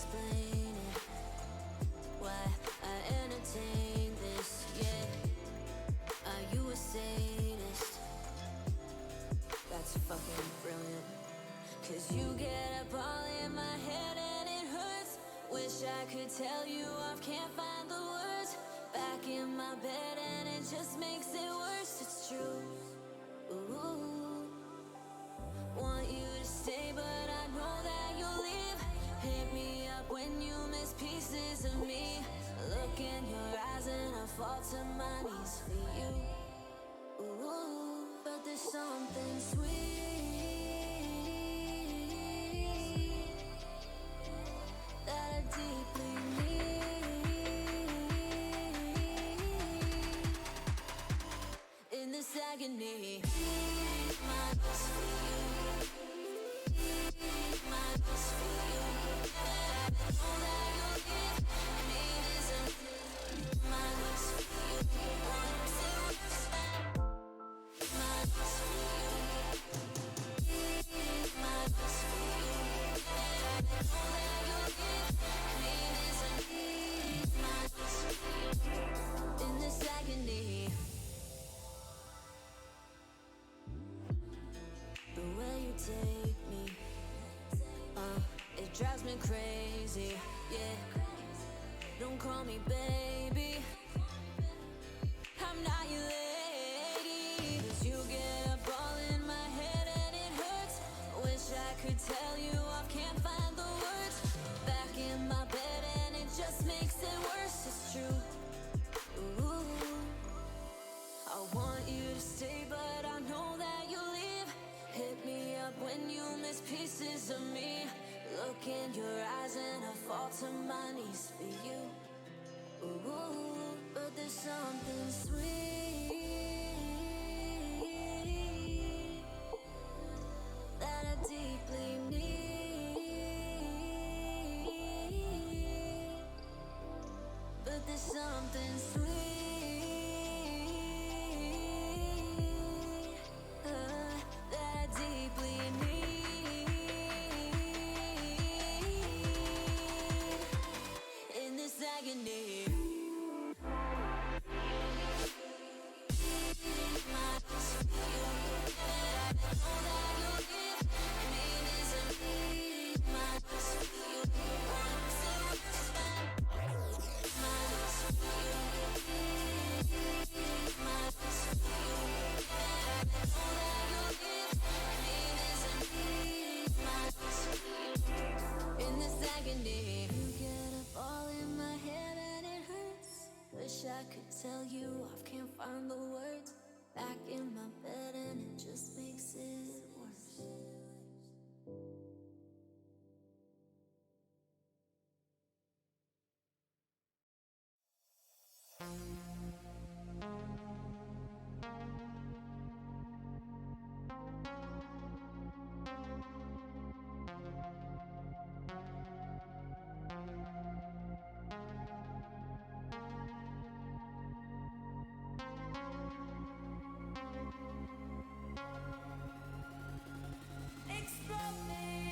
explaining why I entertain this, yeah. Are you a sadist? That's fucking brilliant. Cause you get up all in my head and it hurts. Wish I could tell you I can't find the words. Back in my bed and it just makes it worse. It's true. Ooh. Want you to stay but I know that you'll leave. Hit me up when you miss pieces of me. Look in your eyes and I fall to my knees for you. Ooh. But there's something sweet that I deeply need. In this agony, my best for you, my best for you. And I know that you'll give me this, my best for you. One, two, my best for you, my best for you. And I know that you'll give me this, my best for you. In this agony, the way you take me, it drives me crazy, yeah. Don't call me baby, I'm not your lady. Cause you get up all in my head and it hurts. Wish I could tell you I can't find the words. Back in my bed and it just makes it worse. It's true. Ooh. I want you to stay but I know that you'll leave. Hit me up when you miss pieces of me. Look in your eyes and I fall to my knees for you. Ooh, but there's something sweet that I deeply need. But there's something sweet that I deeply need. In this agony, my best for you. And I know that you'll give me this, my best for you. One, two, my best for you, my best for you. And I know that you'll give me this, my best for you. In this agony, you get up all in my head and it hurts. Wish I could tell you I can't find the words. Back in my bed and it just makes it worse. Explode me.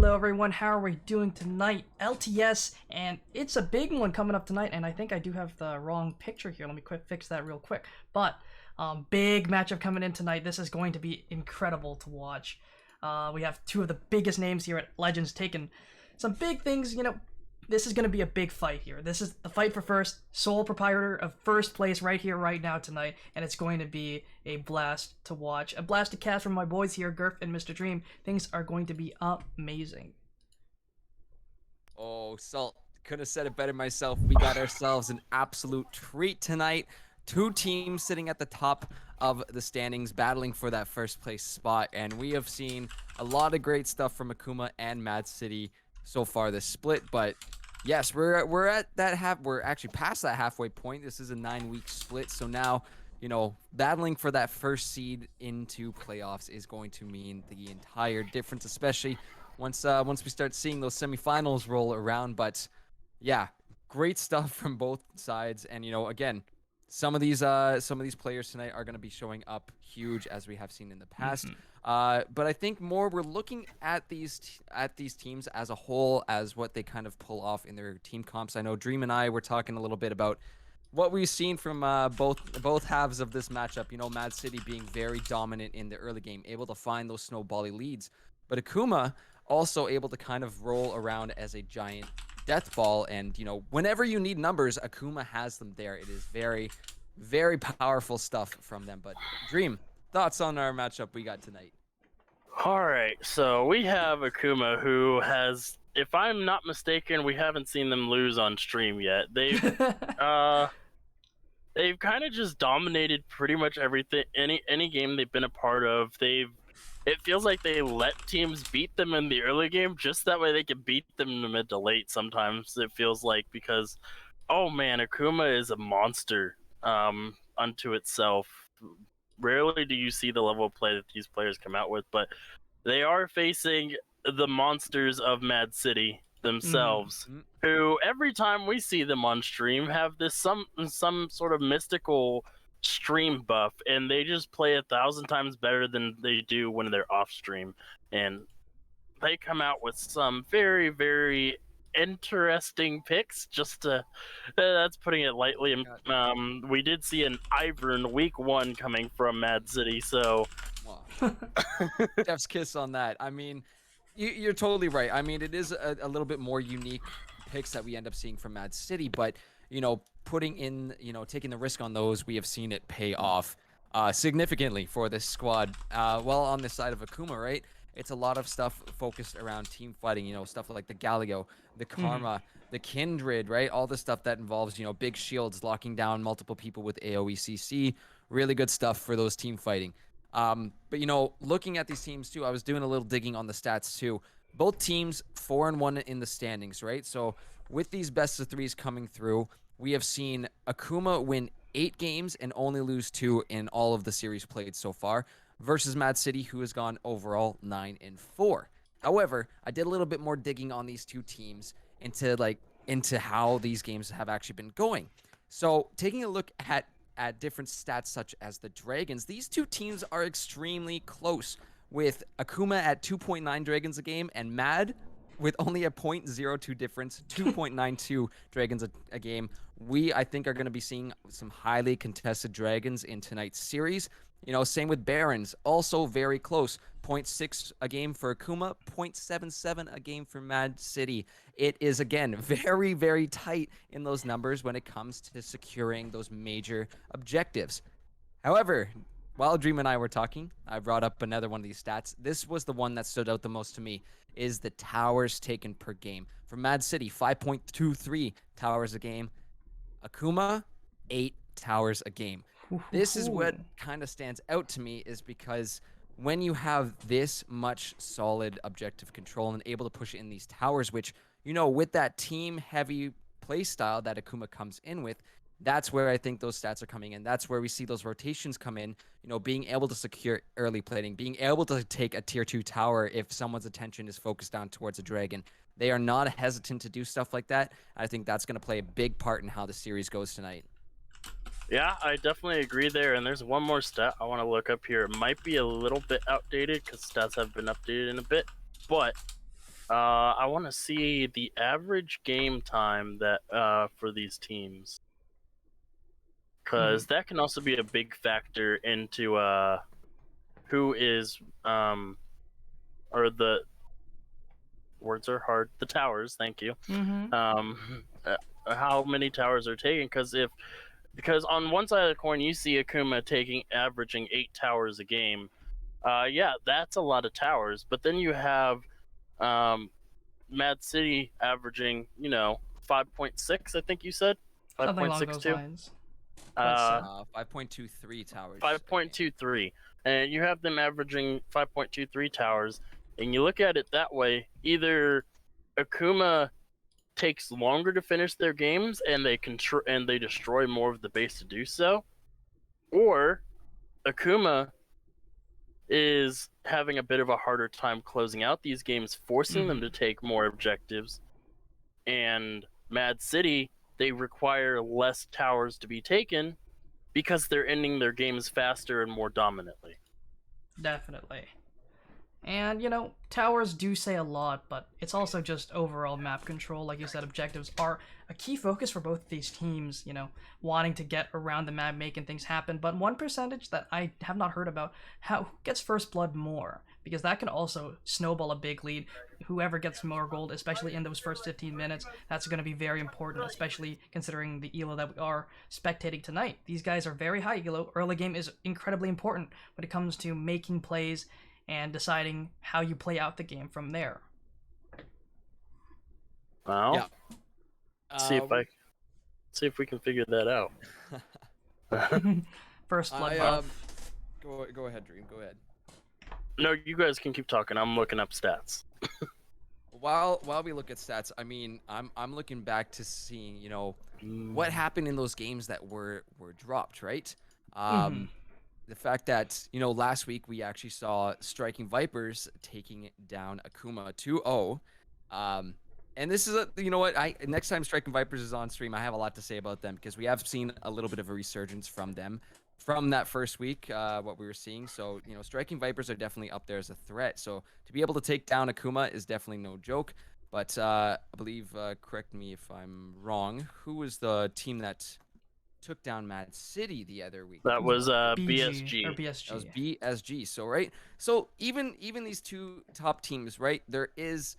Hello everyone, how are we doing tonight? LTS, and it's a big one coming up tonight, and I think I do have the wrong picture here. Let me fix that real quick. But, big matchup coming in tonight. This is going to be incredible to watch. We have two of the biggest names here at Legends taking some big things, this is going to be a big fight here. This is the fight for first, sole proprietor of first place right here, right now tonight, and it's going to be a blast to watch. A blast to cast from my boys here, Gurf and Mr. Dream. Things are going to be amazing. Oh, Salt, couldn't have said it better myself. We got ourselves an absolute treat tonight. Two teams sitting at the top of the standings battling for that first place spot, and we have seen a lot of great stuff from Akuma and MAAD City so far this split, but yes, we're at that we're actually past that halfway point. This is a 9-week split, so now, battling for that first seed into playoffs is going to mean the entire difference, especially once we start seeing those semifinals roll around. But yeah, great stuff from both sides, and again, some of these players tonight are going to be showing up huge, as we have seen in the past. But I think more we're looking at these teams as a whole, as what they kind of pull off in their team comps. I know Dream and I were talking a little bit about what we've seen from both halves of this matchup. MAAD City being very dominant in the early game, able to find those snowbally leads, but Akuma also able to kind of roll around as a giant death ball, and whenever you need numbers, Akuma has them there. It is very, very powerful stuff from them. But Dream, thoughts on our matchup we got tonight? All right, so we have Akuma, who has, if I'm not mistaken, we haven't seen them lose on stream yet. They've they've kind of just dominated pretty much everything, any game they've been a part of. It feels like they let teams beat them in the early game just that way they can beat them in the mid to late. Sometimes it feels like, because oh man, Akuma is a monster unto itself. Rarely do you see the level of play that these players come out with, but they are facing the monsters of MAAD City themselves, who every time we see them on stream have this some sort of mystical stream buff, and they just play 1,000 times better than they do when they're off stream. And they come out with some very, very interesting picks, just to that's putting it lightly. We did see an Ivern week 1 coming from MAAD City, so Chef's kiss on that. I mean, you're totally right. I mean, it is a little bit more unique picks that we end up seeing from MAAD City, but putting in, taking the risk on those, we have seen it pay off significantly for this squad. Well, on this side of Akuma, right? It's a lot of stuff focused around team fighting, stuff like the Galio, the Karma, the Kindred, right? All the stuff that involves, big shields, locking down multiple people with AoE CC. Really good stuff for those team fighting. But looking at these teams too, I was doing a little digging on the stats too. Both teams 4-1 in the standings, right? So with these best of threes coming through, we have seen Akuma win 8 games and only lose 2 in all of the series played so far, versus MAAD City, who has gone overall 9-4. However, I did a little bit more digging on these two teams into how these games have actually been going. So taking a look at different stats such as the Dragons, these two teams are extremely close, with Akuma at 2.9 Dragons a game and MAAD with only a 0.02 difference, 2.92 Dragons a game. We, I think, are going to be seeing some highly contested Dragons in tonight's series. Same with Barons, also very close. 0.6 a game for Akuma, 0.77 a game for MAAD City. It is, again, very, very tight in those numbers when it comes to securing those major objectives. However, while Dream and I were talking, I brought up another one of these stats. This was the one that stood out the most to me, is the towers taken per game. For MAAD City, 5.23 towers a game. Akuma, 8 towers a game. This is what kind of stands out to me, is because when you have this much solid objective control and able to push in these towers, which, with that team-heavy play style that Akuma comes in with, that's where I think those stats are coming in. That's where we see those rotations come in, being able to secure early plating, being able to take a tier 2 tower if someone's attention is focused down towards a dragon. They are not hesitant to do stuff like that. I think that's going to play a big part in how the series goes tonight. Yeah, I definitely agree there. And there's one more stat I want to look up here. It might be a little bit outdated because stats have been updated in a bit, but I want to see the average game time that for these teams, because that can also be a big factor into who is or the words are hard. The towers, thank you. Mm-hmm. How many towers are taken? Because on one side of the coin you see Akuma averaging 8 towers a game. Yeah, that's a lot of towers. But then you have Mad City averaging 5.6. I think you said Something along those 5.62. lines. Quite set. 5.23 towers. 5.23, and you have them averaging 5.23 towers, and you look at it that way, either Akuma takes longer to finish their games and they destroy more of the base to do so, or Akuma is having a bit of a harder time closing out these games, forcing them to take more objectives, and Mad City, they require less towers to be taken because they're ending their games faster and more dominantly. Definitely. And, towers do say a lot, but it's also just overall map control. Like you said, objectives are a key focus for both of these teams, wanting to get around the map, making things happen. But one percentage that I have not heard about, who gets first blood more? Because that can also snowball a big lead. Whoever gets more gold, especially in those first 15 minutes, that's going to be very important, especially considering the elo that we are spectating tonight. These guys are very high elo. Early game is incredibly important when it comes to making plays and deciding how you play out the game from there. Well, Yeah. see if we can figure that out. First blood. Go ahead, Dream. Go ahead. No, you guys can keep talking. I'm looking up stats. While we look at stats, I mean, I'm looking back to seeing what happened in those games that were dropped, right? The fact that last week we actually saw Striking Vipers taking down Akuma 2-0. And this is next time Striking Vipers is on stream, I have a lot to say about them because we have seen a little bit of a resurgence from them from that first week, what we were seeing. So Striking Vipers are definitely up there as a threat. So to be able to take down Akuma is definitely no joke. But I believe, correct me if I'm wrong, who was the team that took down Mad City the other week? That was BG, BSG. or BSG. That was BSG. So right. So even these two top teams, right? There is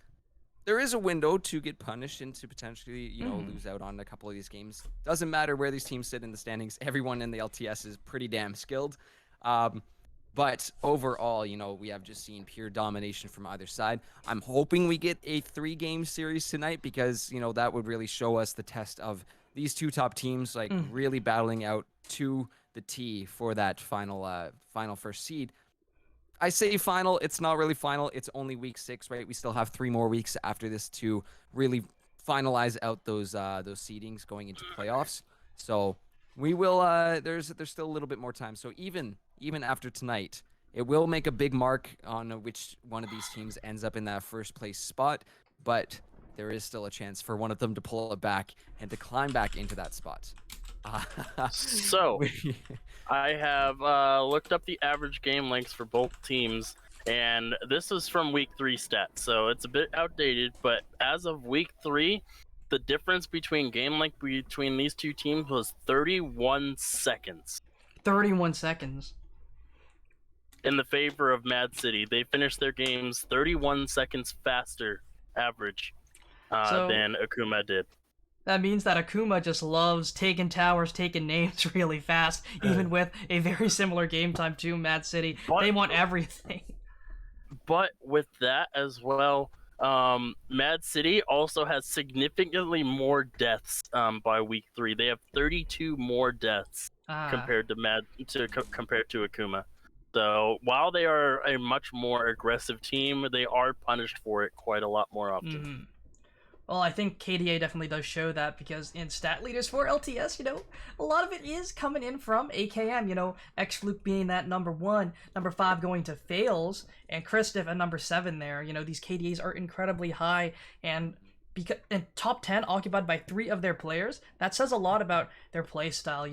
a window to get punished and to potentially lose out on a couple of these games. Doesn't matter where these teams sit in the standings. Everyone in the LTS is pretty damn skilled. But overall, we have just seen pure domination from either side. I'm hoping we get a 3-game series tonight because that would really show us the test of these two top teams, like really battling out to the T for that final first seed. I say final, it's not really final. It's only week 6, right? We still have 3 more weeks after this to really finalize out those seedings going into playoffs. So we will. There's still a little bit more time. So even after tonight, it will make a big mark on which one of these teams ends up in that first place spot. But there is still a chance for one of them to pull it back and to climb back into that spot. So, I have looked up the average game lengths for both teams, and this is from week 3 stats, so it's a bit outdated, but as of week 3, the difference between game length between these two teams was 31 seconds. 31 seconds. In the favor of Mad City. They finished their games 31 seconds faster average than Akuma did. That means that Akuma just loves taking towers, taking names really fast, even with a very similar game time to Mad City. They want everything. But with that as well, Mad City also has significantly more deaths by week 3. They have 32 more deaths compared to Akuma. So while they are a much more aggressive team, they are punished for it quite a lot more often. Well, I think KDA definitely does show that because in stat leaders for LTS, a lot of it is coming in from AKM, X-Fluke being that number 1, number 5 going to Fails, and Kristoff at number 7 there. These KDAs are incredibly high, and top 10 occupied by 3 of their players, that says a lot about their play style.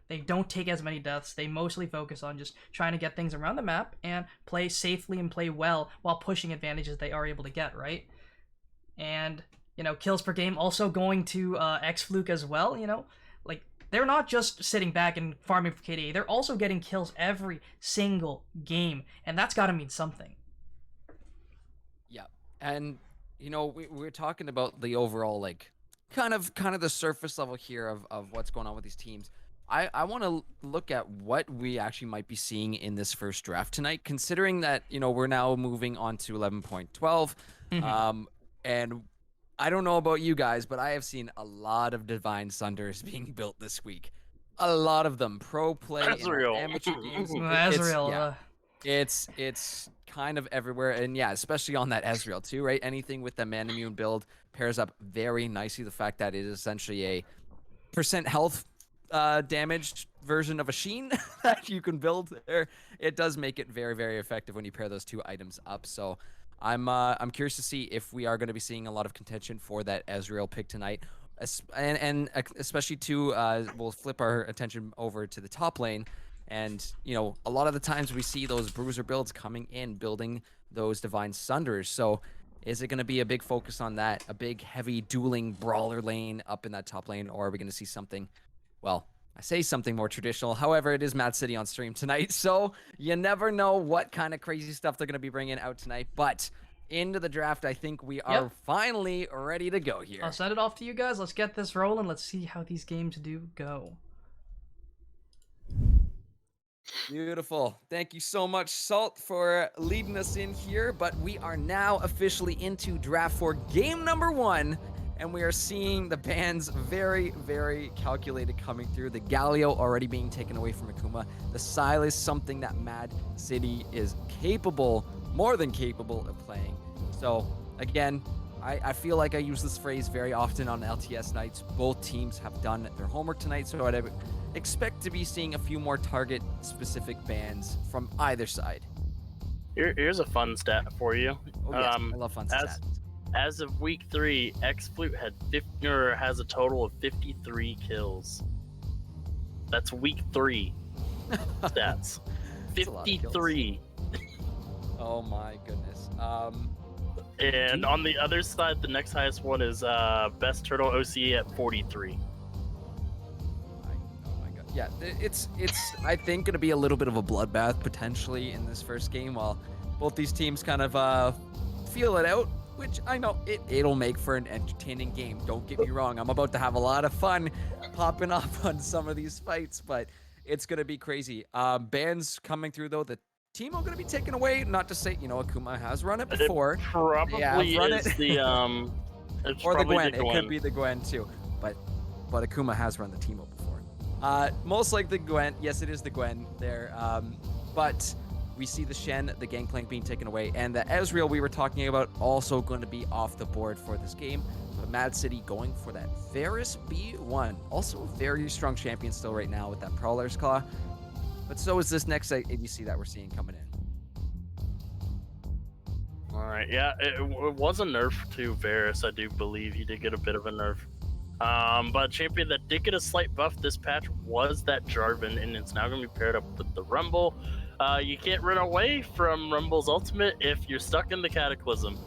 They don't take as many deaths. They mostly focus on just trying to get things around the map and play safely and play well while pushing advantages they are able to get, right? and kills per game also going to X-Fluke as well. Like they're not just sitting back and farming for KDA; they're also getting kills every single game, and that's got to mean something. Yeah, and we're talking about the overall like kind of the surface level here of what's going on with these teams. I want to look at what we actually might be seeing in this first draft tonight, considering that we're now moving on to 11.12, and I don't know about you guys, but I have seen a lot of Divine Sunders being built this week. A lot of them pro play in Ezreal. amateur games. Ezreal. It's kind of everywhere, and yeah, especially on that Ezreal too, right? Anything with the man immune build pairs up very nicely. The fact that it is essentially a percent health damaged version of a Sheen that you can build there, it does make it very, very effective when you pair those two items up. So I'm curious to see if we are going to be seeing a lot of contention for that Ezreal pick tonight, and especially too, we'll flip our attention over to the top lane. And, a lot of the times we see those Bruiser builds coming in, building those Divine Sunders. So is it going to be a big focus on that, a big, heavy, dueling brawler lane up in that top lane? Or are we going to see something, well, I say something more traditional. However, it is MAAD City on stream tonight, so you never know what kind of crazy stuff they're going to be bringing out tonight. But into the draft, I think we are finally ready to go here. I'll send it off to you guys. Let's get this rolling. Let's see how these games do go. Beautiful. Thank you so much, Salt, for leading us in here. But we are now officially into draft for game number 1. And we are seeing the bans very, very calculated coming through. The Galio already being taken away from Akuma. The Silas, something that MAAD City is capable, more than capable of playing. So, again, I feel like I use this phrase very often on LTS nights. Both teams have done their homework tonight, so I'd expect to be seeing a few more target-specific bans from either side. Here's a fun stat for you. Oh, yes, I love fun stats. As of week 3, X-Flute has a total of 53 kills. That's week 3 stats. 53. Oh my goodness. And on the other side, the next highest one is Best Turtle OCE at 43. Oh my god. Yeah, it's I think going to be a little bit of a bloodbath potentially in this first game while both these teams kind of feel it out. Which I know it'll make for an entertaining game. Don't get me wrong. I'm about to have a lot of fun popping off on some of these fights, but it's going to be crazy. Bans coming through, though. The team are going to be taken away. Not to say, Akuma has run it before. It probably is the... or the Gwen. It could be the Gwen, too. But Akuma has run the team up before. Most like the Gwen. Yes, it is the Gwen there. But... we see the Shen, the Gangplank being taken away, and the Ezreal we were talking about also going to be off the board for this game. But MAAD City going for that Varus B1. Also a very strong champion still right now with that Prowler's Claw. But so is this next ABC that we're seeing coming in. All right, yeah, it was a nerf to Varus, I do believe. He did get a bit of a nerf. But a champion that did get a slight buff this patch was that Jarvan, and it's now going to be paired up with the Rumble. You can't run away from Rumble's ultimate if you're stuck in the Cataclysm.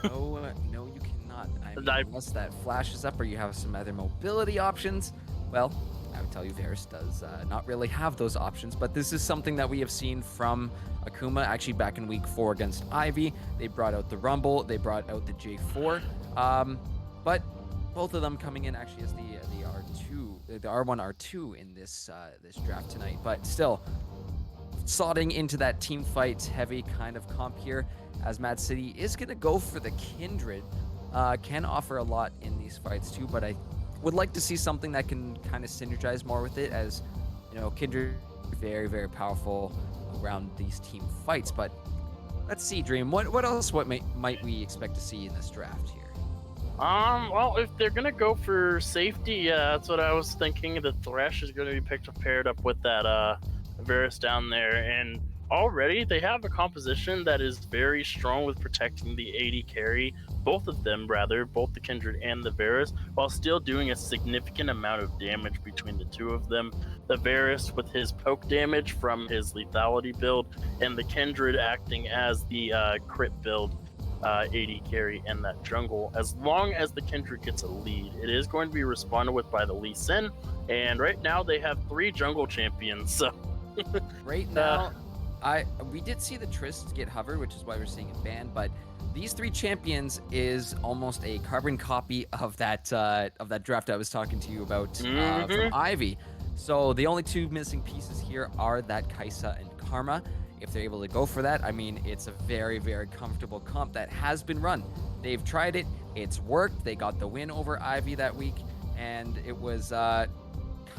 No, you cannot. Unless that flashes up or you have some other mobility options. Well, I would tell you Varus does not really have those options, but this is something that we have seen from Akuma actually back in week 4 against Ivy. They brought out the Rumble, they brought out the J4, but both of them coming in actually as the R2, the R1, R2 in this draft tonight, but still slotting into that team fight heavy kind of comp here, as MAAD City is going to go for the Kindred. Can offer a lot in these fights too, but I would like to see something that can kind of synergize more with it, as Kindred very, very powerful around these team fights. But let's see, Dream, what else might we expect to see in this draft here? Well, if they're gonna go for safety, yeah, that's what I was thinking. The Thresh is gonna be paired up with that Varus down there, and already they have a composition that is very strong with protecting the AD carry, both of them rather, both the Kindred and the Varus, while still doing a significant amount of damage between the two of them. The Varus with his poke damage from his lethality build, and the Kindred acting as the crit build. AD carry and that jungle. As long as the Kindred gets a lead, it is going to be responded with by the Lee Sin, and right now they have 3 jungle champions. So right now, we did see the Trist get hovered, which is why we're seeing it banned. But these 3 champions is almost a carbon copy of that draft I was talking to you about from Ivy. So the only 2 missing pieces here are that Kai'Sa and Karma. If they're able to go for that, I mean, it's a very, very comfortable comp that has been run. They've tried it. It's worked. They got the win over Ivy that week, and it was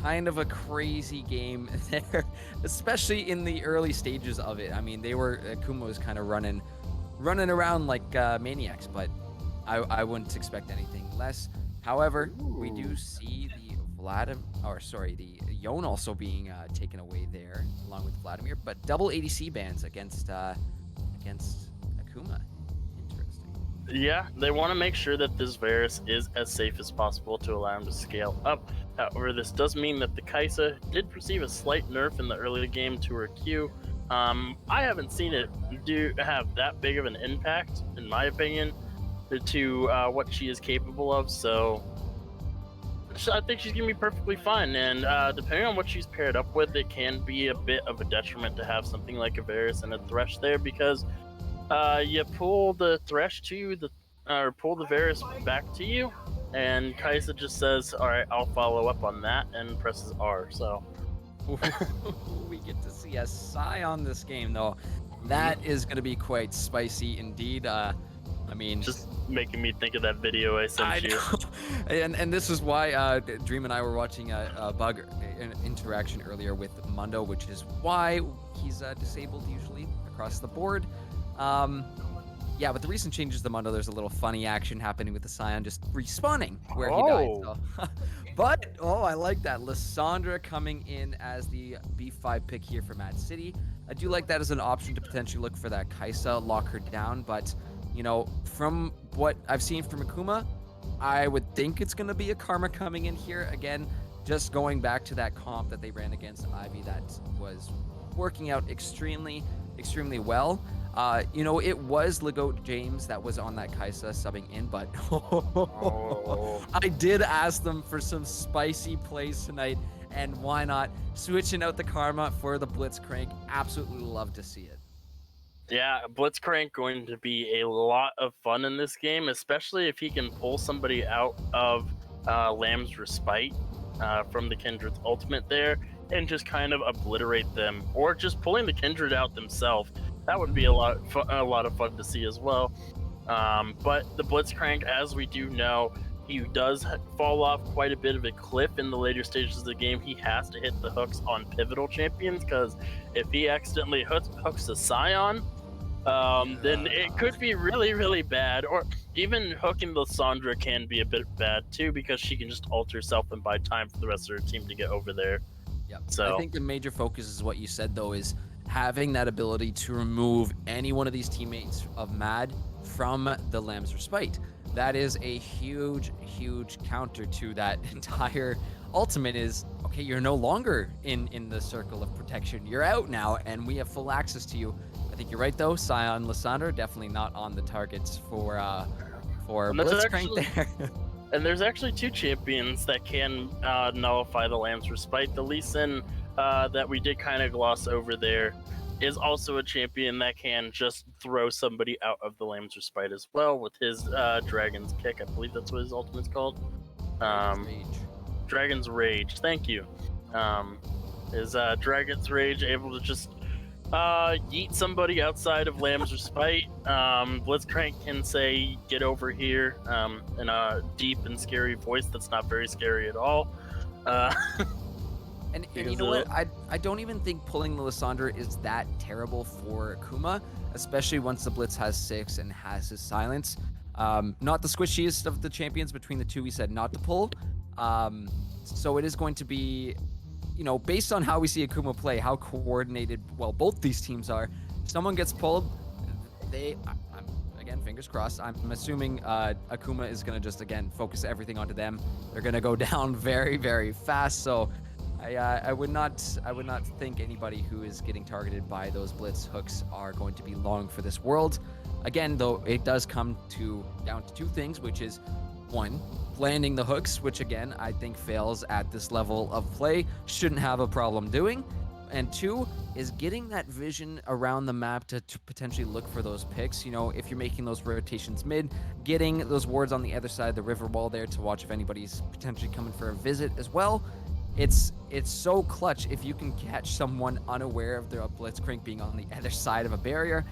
kind of a crazy game there, especially in the early stages of it. I mean, Akuma was kind of running around like maniacs, but I wouldn't expect anything less. However, we do see the Yone also being taken away there, along with Vladimir, but double ADC bans against Akuma. Interesting. Yeah, they want to make sure that this Varus is as safe as possible to allow him to scale up. However, this does mean that the Kai'Sa did receive a slight nerf in the early game to her Q. I haven't seen it have that big of an impact, in my opinion, to what she is capable of, so I think she's going to be perfectly fine, and depending on what she's paired up with, it can be a bit of a detriment to have something like a Varus and a Thresh there, because you pull the Thresh pull the Varus back to you, and Kai'Sa just says, alright, I'll follow up on that, and presses R, so. We get to see a Scion this game, though. That is going to be quite spicy indeed. I mean, just making me think of that video I sent you. and this is why Dream and I were watching a bug interaction earlier with Mundo, which is why he's disabled usually across the board. Yeah, but the recent changes to Mundo, there's a little funny action happening with the Scion just respawning where he died. So. But, I like that. Lissandra coming in as the B5 pick here for MAAD City. I do like that as an option to potentially look for that Kai'Sa, lock her down, but from what I've seen from Akuma, I would think it's going to be a Karma coming in here. Again, just going back to that comp that they ran against Ivy that was working out extremely, extremely well. It was Legoat James that was on that Kai'Sa subbing in, but I did ask them for some spicy plays tonight, and why not? Switching out the Karma for the Blitzcrank. Absolutely love to see it. Yeah, Blitzcrank going to be a lot of fun in this game, especially if he can pull somebody out of Lamb's Respite from the Kindred's ultimate there and just kind of obliterate them, or just pulling the Kindred out themselves. That would be a lot of fun to see as well. But the Blitzcrank, as we do know, he does fall off quite a bit of a cliff in the later stages of the game. He has to hit the hooks on pivotal champions, because if he accidentally hooks a Scion, then it could be really, really bad. Or even hooking Lissandra can be a bit bad too, because she can just ult herself and buy time for the rest of her team to get over there. Yep. So I think the major focus is what you said, though, is having that ability to remove any one of these teammates of MAAD from the Lamb's Respite. That is a huge, huge counter to that entire ultimate is, okay, you're no longer in the circle of protection. You're out now, and we have full access to you. I think you're right, though. Scion, Lissandra, definitely not on the targets for Blitzcrank there. And there's actually 2 champions that can nullify the Lamb's Respite. The Lee Sin that we did kind of gloss over there is also a champion that can just throw somebody out of the Lamb's Respite as well with his Dragon's Kick. I believe that's what his ultimate's called. Dragon's Rage. Thank you. His Dragon's Rage able to just yeet somebody outside of Lamb's Respite. Blitzcrank can say, "Get over here," in a deep and scary voice that's not very scary at all. And you know what? I don't even think pulling the Lissandra is that terrible for Akuma, especially once the Blitz has 6 and has his silence. Not the squishiest of the champions between the 2 we said not to pull. So it is going to be, based on how we see Akuma play, how coordinated, both these teams are. If someone gets pulled, again, fingers crossed, I'm assuming Akuma is going to just, again, focus everything onto them. They're going to go down very, very fast. So I would not think anybody who is getting targeted by those blitz hooks are going to be long for this world. Again, though, it does come down to two things, which is one, landing the hooks, which again, I think fails at this level of play, shouldn't have a problem doing. And two is getting that vision around the map to potentially look for those picks. You know, if you're making those rotations mid, getting those wards on the other side of the river wall there to watch if anybody's potentially coming for a visit as well. It's so clutch if you can catch someone unaware of their blitzcrank being on the other side of a barrier.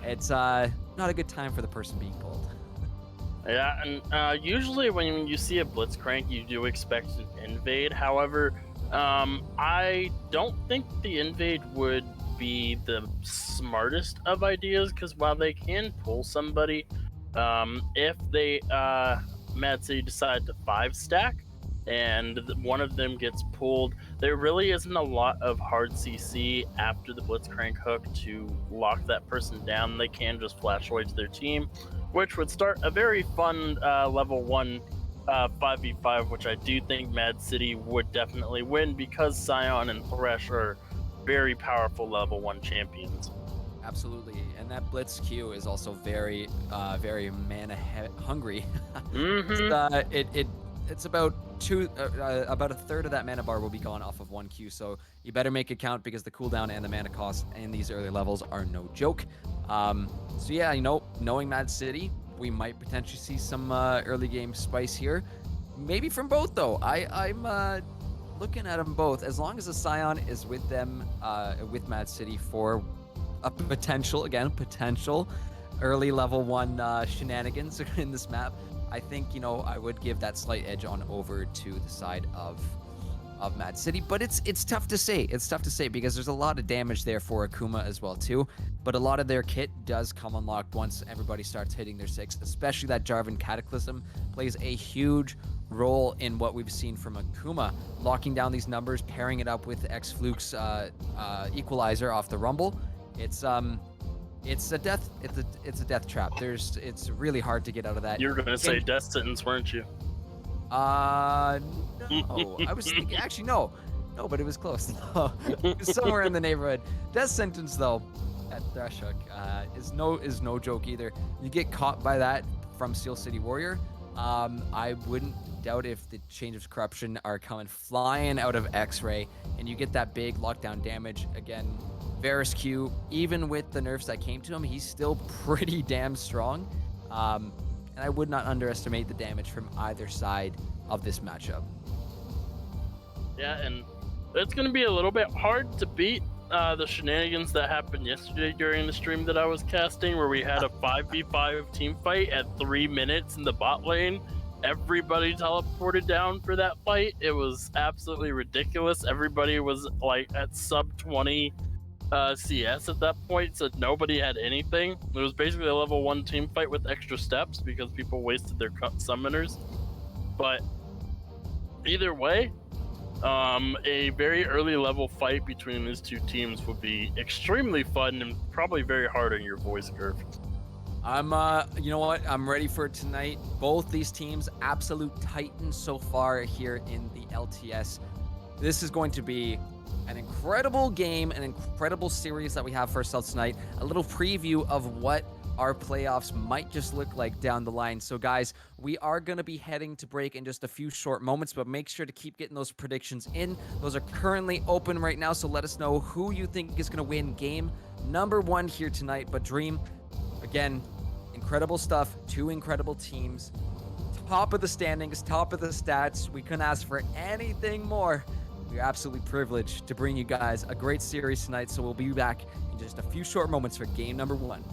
It's not a good time for the person being pulled. Yeah, and usually when you see a blitzcrank, you do expect an invade. However, I don't think the invade would be the smartest of ideas, because while they can pull somebody, if they MAAD City decide to 5-stack and one of them gets pulled, there really isn't a lot of hard CC after the blitzcrank hook to lock that person down. They can just flash away to their team, which would start a very fun level 1 5v5, which I do think MAAD City would definitely win, because Scion and Thresh are very powerful level 1 champions. Absolutely, and that blitz Q is also very mana hungry. It's about about a third of that mana bar will be gone off of 1 Q, so you better make it count, because the cooldown and the mana cost in these early levels are no joke. So yeah, you know, knowing MAAD City, we might potentially see some early game spice here. Maybe from both, though. I'm looking at them both. As long as the Scion is with them, with MAAD City for a potential early level 1 shenanigans in this map, I think, you know, I would give that slight edge on over to the side of MAAD City, but it's tough to say. It's tough to say because there's a lot of damage there for Akuma as well too. But a lot of their kit does come unlocked once everybody starts hitting their 6, especially that Jarvan Cataclysm plays a huge role in what we've seen from Akuma, locking down these numbers, pairing it up with X-Fluke's equalizer off the Rumble. It's a death trap. It's really hard to get out of that. You were gonna say death sentence, weren't you? No. I was thinking, actually, no, but it was close. It was somewhere in the neighborhood. Death sentence, though, at Thresh Hook is no joke either. You get caught by that from Steel City Warrior. I wouldn't doubt if the Change of Corruption are coming flying out of X-Ray, and you get that big lockdown damage again. Varus Q, even with the nerfs that came to him, he's still pretty damn strong. And I would not underestimate the damage from either side of this matchup. Yeah, and it's going to be a little bit hard to beat the shenanigans that happened yesterday during the stream that I was casting, where we had a 5v5 team fight at 3 minutes in the bot lane. Everybody teleported down for that fight. It was absolutely ridiculous. Everybody was like at sub 20 CS at that point, so nobody had anything. It was basically a level 1 team fight with extra steps because people wasted their summoners. But either way, a very early level fight between these two teams would be extremely fun and probably very hard on your voice curve. You know what? I'm ready for it tonight. Both these teams, absolute titans so far here in the LTS. This is going to be an incredible game, an incredible series that we have for ourselves tonight. A little preview of what our playoffs might just look like down the line. So guys, we are going to be heading to break in just a few short moments, but make sure to keep getting those predictions in. Those are currently open right now, so let us know who you think is going to win game number 1 here tonight. But Dream, again, incredible stuff. 2 incredible teams. Top of the standings, top of the stats. We couldn't ask for anything more. We're absolutely privileged to bring you guys a great series tonight, so we'll be back in just a few short moments for game number 1.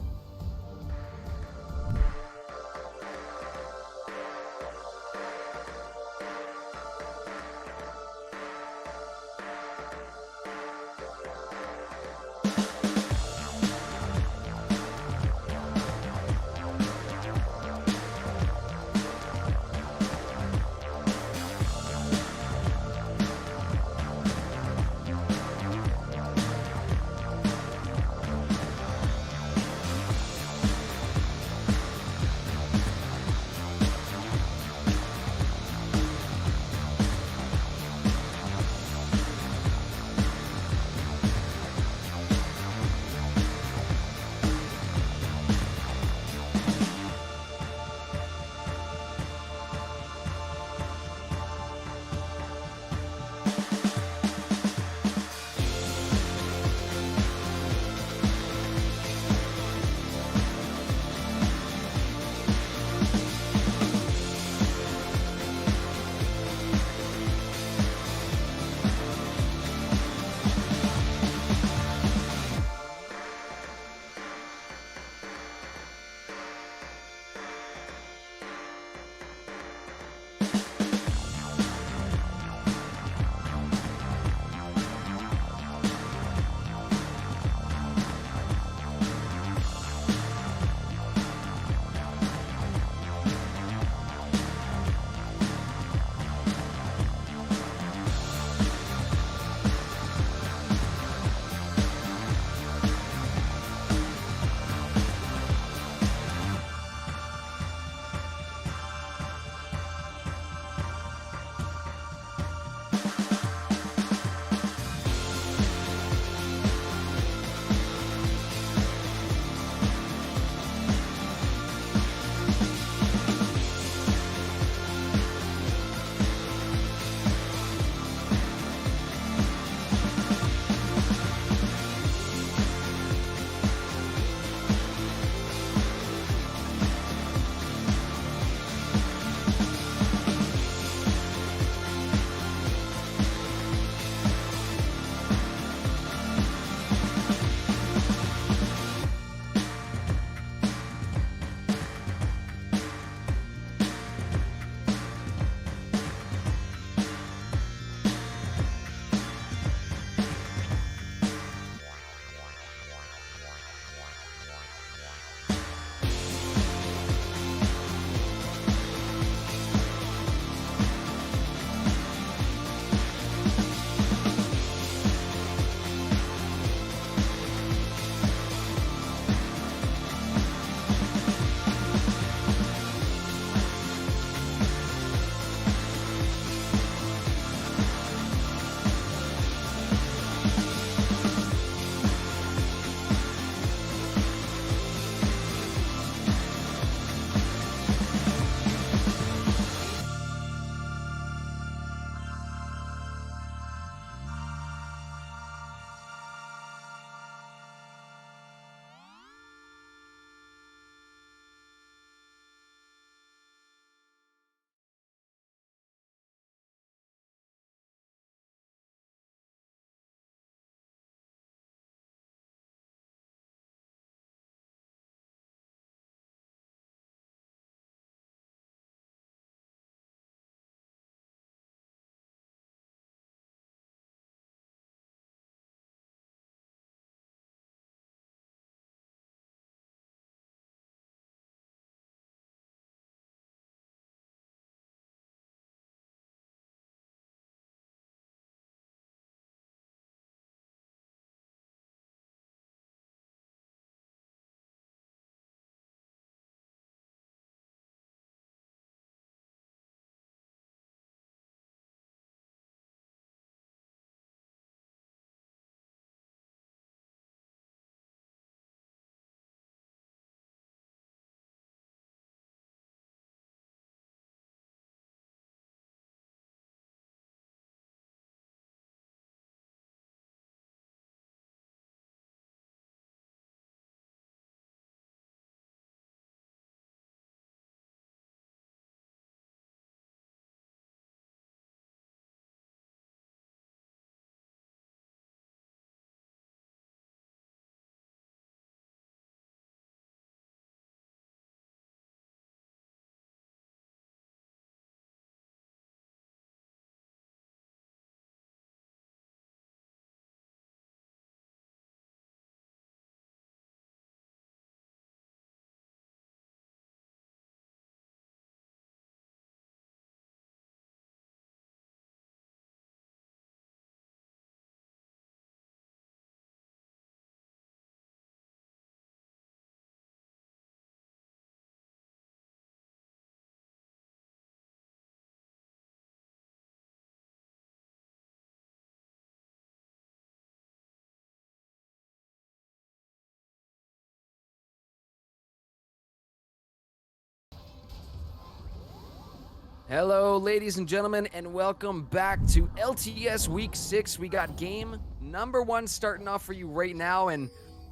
Hello, ladies and gentlemen, and welcome back to LTS Week 6. We got game number 1 starting off for you right now, and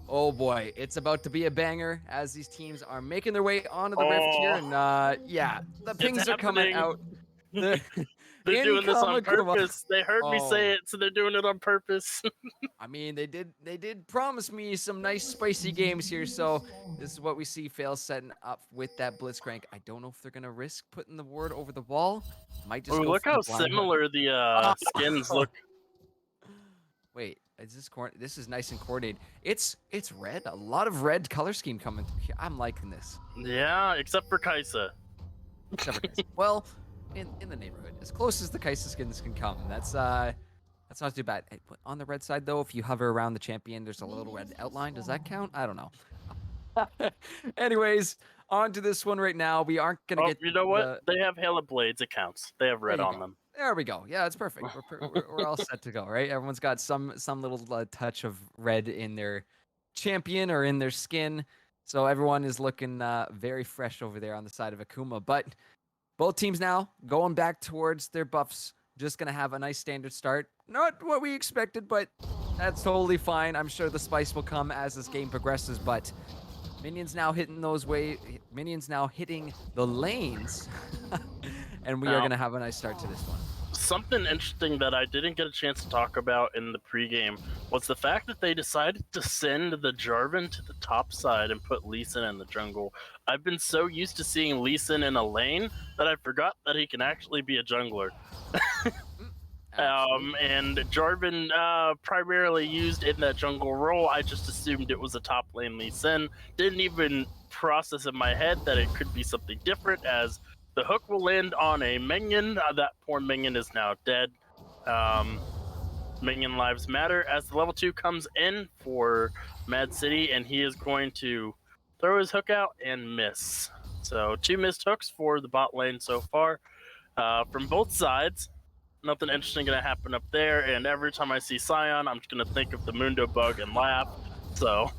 oh boy, it's about to be a banger as these teams are making their way onto the rift here, and yeah, the pings are coming happening. out. The They're doing this on Akuma. purpose. They heard me say it, so they're doing it on purpose. I mean, they did promise me some nice spicy games here, so this is what we see Fail setting up with that Blitzcrank. I don't know if they're gonna risk putting the ward over the wall. Might just go Look for how the blind hook. similar the skins look. Wait, is this this is nice and coordinated. It's red. A lot of red color scheme coming through here. I'm liking this. Yeah, except for Kaisa. Except for Kaisa. Well, in the neighborhood, as close as the Kaisa skins can come. That's not too bad. Hey, but on the red side though, if you hover around the champion, there's a little red outline. Does that count? I don't know. Anyways, on to this one right now. We aren't gonna get. You know what? They have Halo Blades. It counts. They have red on them. There we go. Yeah, it's perfect. We're all set to go, right? Everyone's got some little touch of red in their champion or in their skin, so everyone is looking very fresh over there on the side of Akuma. But both teams now going back towards their buffs. Just gonna have a nice standard start. Not what we expected, but that's totally fine. I'm sure the spice will come as this game progresses. But minions now hitting minions now hitting the lanes. And we are going to have a nice start to this one. Something interesting that I didn't get a chance to talk about in the pregame was the fact that they decided to send the Jarvan to the top side and put Lee Sin in the jungle. I've been so used to seeing Lee Sin in a lane that I forgot that he can actually be a jungler. And Jarvan primarily used in that jungle role. I just assumed it was a top lane Lee Sin. Didn't even process in my head that it could be something different, as the hook will land on a minion. That poor minion is now dead. Minion lives matter as the level 2 comes in for MAAD City, and he is going to throw his hook out and miss. So 2 missed hooks for the bot lane so far from both sides. Nothing interesting going to happen up there, and every time I see Sion, I'm just going to think of the Mundo bug and laugh. So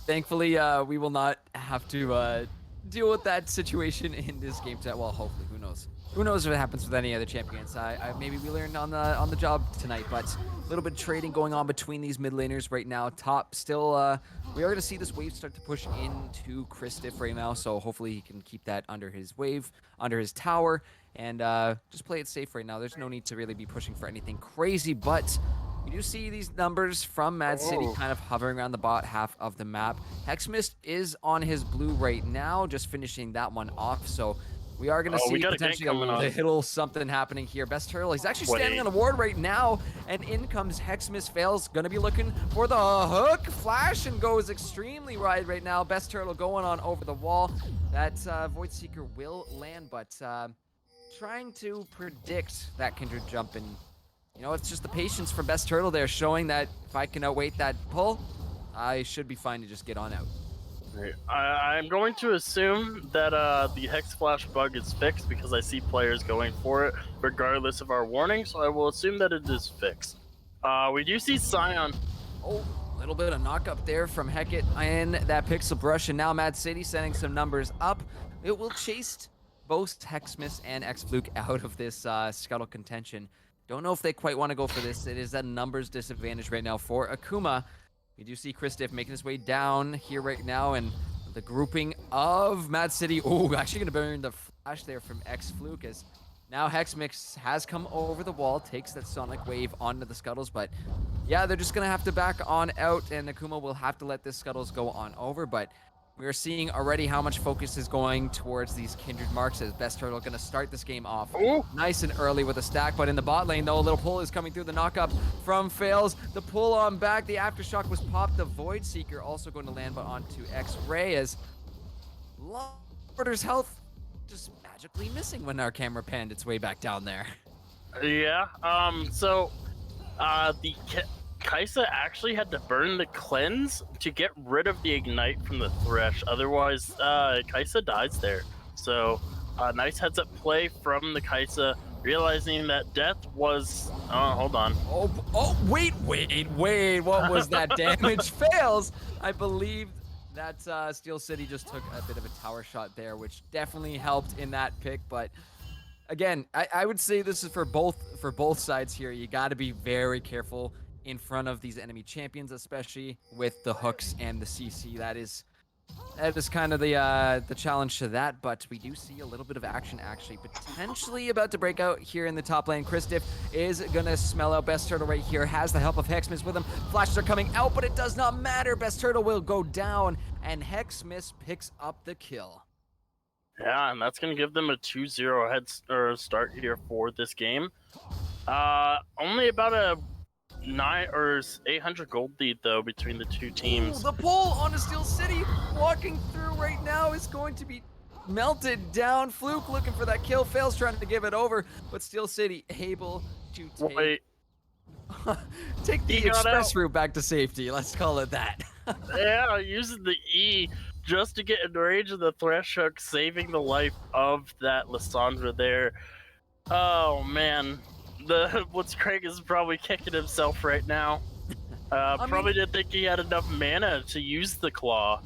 thankfully, we will not have to deal with that situation in this game set. Well, hopefully, who knows? Who knows if it happens with any other champions? Maybe we learned on the job tonight, but a little bit of trading going on between these mid laners right now. Top still, we are going to see this wave start to push into Kristiff right now, so hopefully he can keep that under his wave, under his tower, and just play it safe right now. There's no need to really be pushing for anything crazy, but you do see these numbers from MAAD City kind of hovering around the bot half of the map. Hexmist is on his blue right now, just finishing that one off. So we are going to see potentially a little something happening here. Best Turtle, he's actually standing on a ward right now, and in comes Hexmist. Fails, going to be looking for the hook. Flash and goes extremely wide right now. Best Turtle going on over the wall. That Void Seeker will land, but trying to predict that Kindred jump, and you know, it's just the patience from Best Turtle there, showing that if I can outwait that pull, I should be fine to just get on out. I'm going to assume that the Hex Flash bug is fixed because I see players going for it regardless of our warning, so I will assume that it is fixed. We do see Sion. Oh, a little bit of knock up there from Heket and that Pixel Brush, and now MAAD City sending some numbers up. It will chase both Hexmist and X-Fluke out of this scuttle contention. Don't know if they quite want to go for this. It is a numbers disadvantage right now for Akuma. We do see Kristiff making his way down here right now, and the grouping of MAAD City. Oh, actually going to burn the flash there from X-Fluke, as now Hexmist has come over the wall, takes that Sonic Wave onto the Scuttles, but yeah, they're just going to have to back on out, and Akuma will have to let this Scuttles go on over, but we are seeing already how much focus is going towards these Kindred marks, as Best Turtle going to start this game off nice and early with a stack. But in the bot lane, though, a little pull is coming through. The knock-up from Fails. The pull on back. The Aftershock was popped. The Void Seeker also going to land, but onto X-Ray, as Lorder's health just magically missing when our camera panned its way back down there. Yeah, the Kaisa actually had to burn the cleanse to get rid of the ignite from the Thresh. Otherwise, Kaisa dies there. So, nice heads up play from the Kaisa, realizing that death was... Oh, hold on. Oh, wait. What was that damage? Fails. I believe that Steel City just took a bit of a tower shot there, which definitely helped in that pick, but again, I would say this is for both sides here. You got to be very careful in front of these enemy champions, especially with the hooks and the CC. That is kind of the challenge to that, but we do see a little bit of action actually potentially about to break out here in the top lane. Christiff is gonna smell out Best Turtle right here, has the help of Hexmiss with him. Flashes are coming out, but it does not matter. Best Turtle will go down, and Hexmiss picks up the kill. Yeah, and that's going to give them a 2-0 start here for this game. Only about a 9 or 800 gold lead, though, between the two teams. Ooh, the pull onto Steel City walking through right now is going to be melted down. Fluke looking for that kill, fails trying to give it over, but Steel City able to take the express route back to safety. Let's call it that. Yeah, using the E just to get in range of the thresh hook, saving the life of that Lissandra there. Oh man, the Blitzcrank is probably kicking himself right now. Probably didn't think he had enough mana to use the claw.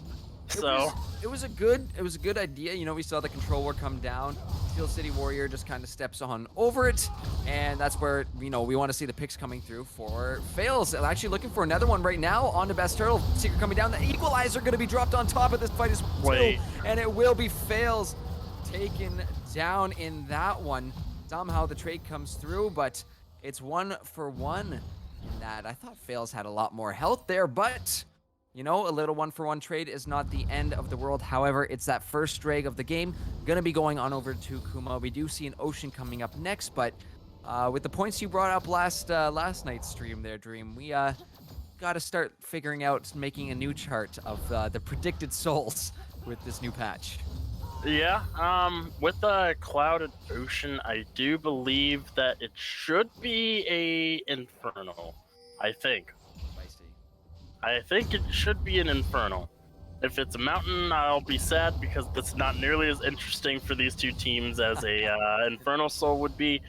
So it was a good idea. You know, we saw the control war come down. Steel City Warrior just kind of steps on over it, and that's where we want to see the picks coming through for Fails. Actually looking for another one right now on to Best Turtle. Secret coming down. The equalizer going to be dropped on top of this fight as well, and it will be Fails taken down in that one. Somehow the trade comes through, but it's 1-for-1 in that. I thought Fails had a lot more health there, but you know, a little 1-for-1 trade is not the end of the world. However, it's that first drag of the game. Gonna be going on over to Kuma. We do see an Ocean coming up next, but with the points you brought up last night's stream there, Dream, we gotta start figuring out making a new chart of the predicted souls with this new patch. yeah, with the Cloud and Ocean, I do believe that it should be a Infernal, I think. I think it should be an Infernal. If it's a Mountain, I'll be sad because that's not nearly as interesting for these two teams as a Infernal Soul would be.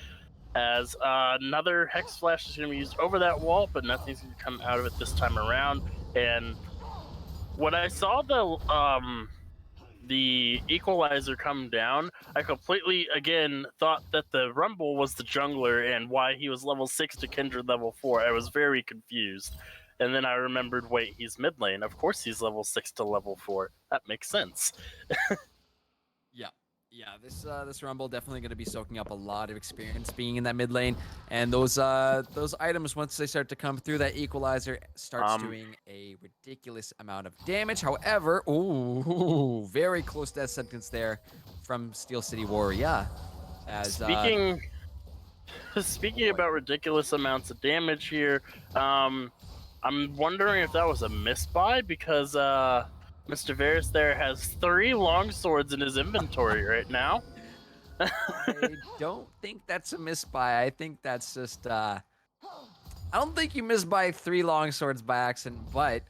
As another Hex Flash is going to be used over that wall, but nothing's going to come out of it this time around. And when I saw the equalizer come down, I completely, again, thought that the Rumble was the jungler and why he was level 6 to Kindred level 4. I was very confused. And then I remembered, wait, he's mid lane. Of course he's level 6 to level 4. That makes sense. Yeah, this Rumble definitely going to be soaking up a lot of experience being in that mid lane. And those items, once they start to come through, that equalizer starts doing a ridiculous amount of damage. However, ooh, very close death sentence there from Steel City Warrior. As Speaking about ridiculous amounts of damage here, I'm wondering if that was a misbuy because Mr. Varus there has 3 longswords in his inventory right now. I don't think that's a misbuy. I think that's just I don't think you misbuy 3 longswords by accident, but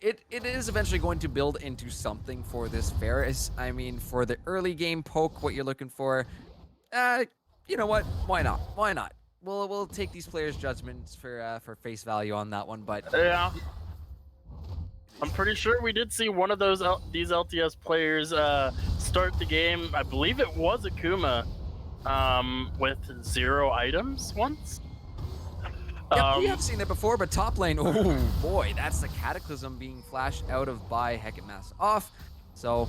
it is eventually going to build into something for this Varus. I mean, for the early game poke, what you're looking for, you know what? Why not? Why not? We'll take these players' judgments for face value on that one, but yeah. I'm pretty sure we did see one of these LTS players start the game. I believe it was Akuma with 0 items once. Yep, we have seen it before, but top lane, oh boy, that's the Cataclysm being flashed out of by Hecate Mass off. So,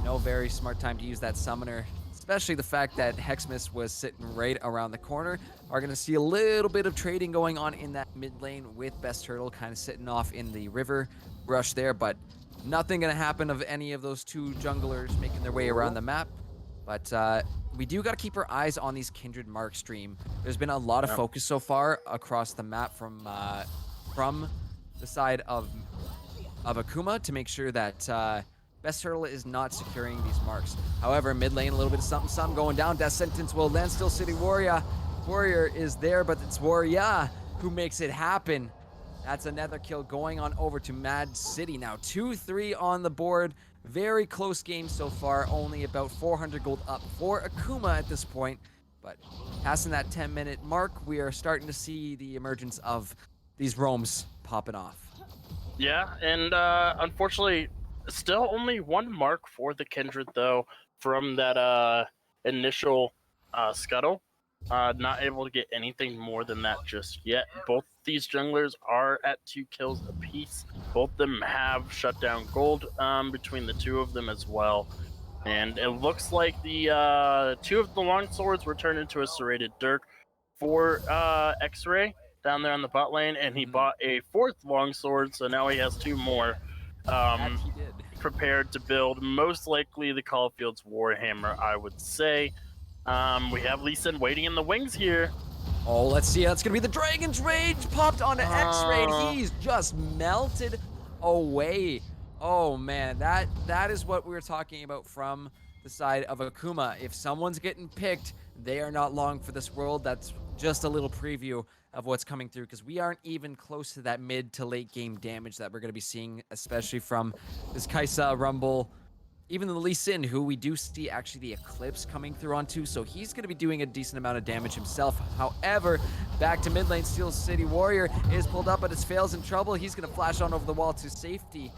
no very smart time to use that summoner, especially the fact that Hexmiss was sitting right around the corner. Are going to see a little bit of trading going on in that mid lane with Best Turtle kind of sitting off in the river rush there, but nothing going to happen of any of those 2 junglers making their way around the map. But we do got to keep our eyes on these Kindred Mark stream. There's been a lot of focus so far across the map from the side of Akuma to make sure that Best Turtle is not securing these marks. However, mid lane, a little bit of something going down. Death Sentence will land. Still City Warrior. Warrior is there, but it's Warrior who makes it happen. That's another kill going on over to MAAD City now. 2-3 on the board. Very close game so far. Only about 400 gold up for Akuma at this point. But passing that 10-minute mark, we are starting to see the emergence of these roams popping off. Yeah, and unfortunately, still only 1 mark for the Kindred, though, from that initial Scuttle. Not able to get anything more than that just yet. Both these junglers are at 2 kills apiece. Both of them have shut down gold between the two of them as well. And it looks like the 2 of the long swords were turned into a serrated dirk for X-Ray down there on the bot lane, and he bought a 4th long sword, so now he has 2 more. That he did. Prepared to build most likely the Caulfield's Warhammer, I would say. We have Lee Sin waiting in the wings here. Oh, let's see. That's going to be the Dragon's Rage popped onto X-Ray, and he's just melted away. Oh, man. That is what we were talking about from the side of Akuma. If someone's getting picked, they are not long for this world. That's just a little preview of what's coming through, because we aren't even close to that mid to late game damage that we're going to be seeing, especially from this Kaisa Rumble. Even the Lee Sin, who we do see actually the Eclipse coming through onto, so he's going to be doing a decent amount of damage himself. However, back to mid lane, Steel City Warrior is pulled up, but it fails in trouble. He's going to flash on over the wall to safety,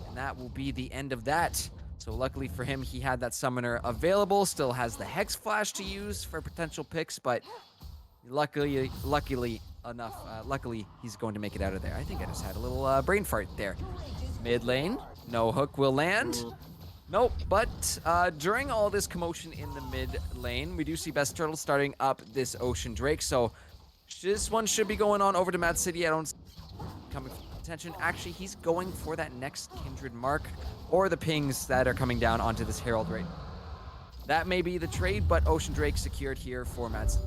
and that will be the end of that. So luckily for him, he had that summoner available, still has the Hex Flash to use for potential picks, but luckily he's going to make it out of there. I think I just had a little brain fart there. Mid lane, no hook will land. Nope, but during all this commotion in the mid lane, we do see Best Turtle starting up this Ocean Drake, so this one should be going on over to Mad City. I don't see coming for attention. Actually, he's going for that next Kindred mark, or the pings that are coming down onto this Herald right. That may be the trade, but Ocean Drake secured here for Mad City.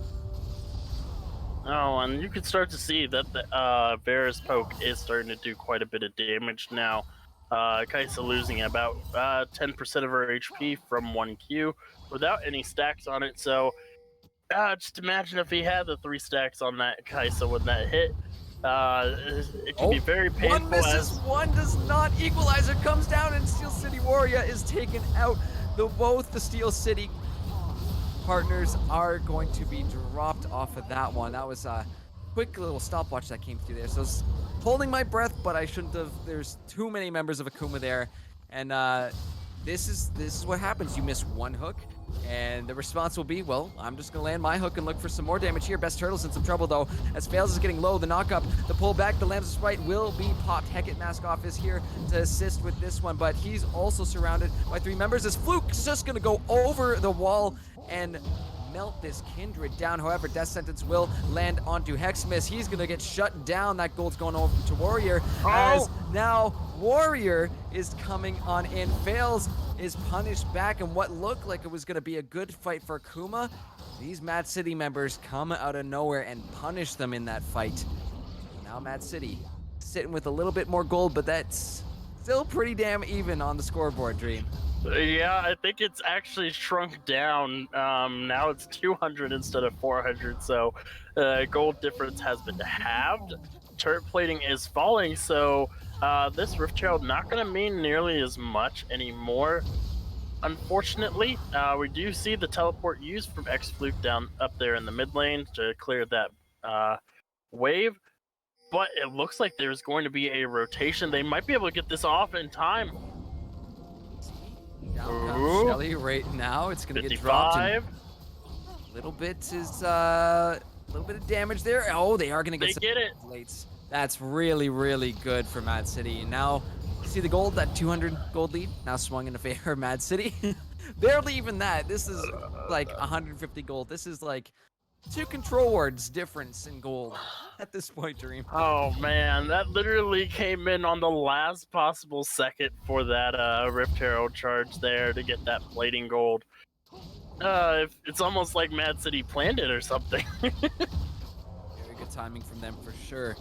Oh, and you can start to see that the Varus poke is starting to do quite a bit of damage now. Kaisa losing about 10% of her HP from 1Q without any stacks on it, so just imagine if he had the 3 stacks on that Kaisa when that hit. It can be very painful. One misses, one does not. Equalizer comes down, and Steel City Warrior is taken out. Both the Steel City partners are going to be dropped off of that one. That was a quick little stopwatch that came through there. So I was holding my breath, but I shouldn't have. There's too many members of Akuma there, and this is what happens. You miss one hook, and the response will be, well, I'm just gonna land my hook and look for some more damage here. Best Turtle's in some trouble though, as Fails is getting low. The knock-up, the pullback, the Lambs of Spite will be popped. Hecate Mask Off is here to assist with this one, but he's also surrounded by 3 members. As Fluke's just gonna go over the wall and melt this Kindred down. However, Death Sentence will land onto Hexmiss. He's gonna get shut down. That gold's going over to Warrior, as now Warrior is coming on in. Fails is punished back, and what looked like it was gonna be a good fight for Akuma, these Mad City members come out of nowhere and punish them in that fight. Now Mad City sitting with a little bit more gold, but that's still pretty damn even on the scoreboard, Dream. Yeah, I think it's actually shrunk down. Now it's 200 instead of 400, so gold difference has been halved. Turret plating is falling, so this Rift Herald not going to mean nearly as much anymore. Unfortunately, we do see the teleport used from X-Fluke down up there in the mid lane to clear that wave, but it looks like there's going to be a rotation. They might be able to get this off in time. Down comes Shelly right now. It's gonna get dropped. A little bit of damage there. Oh, they are gonna get some plates. That's really, really good for Mad City. And now you see the gold, that 200 gold lead now swung in favor of Mad City. Barely even that. This is like 150 gold. This is like 2 control wards difference in gold at this point, Dream. Oh man, that literally came in on the last possible second for that Rift Herald charge there to get that plating gold. It's almost like Mad City planned it or something. Very good timing from them for sure.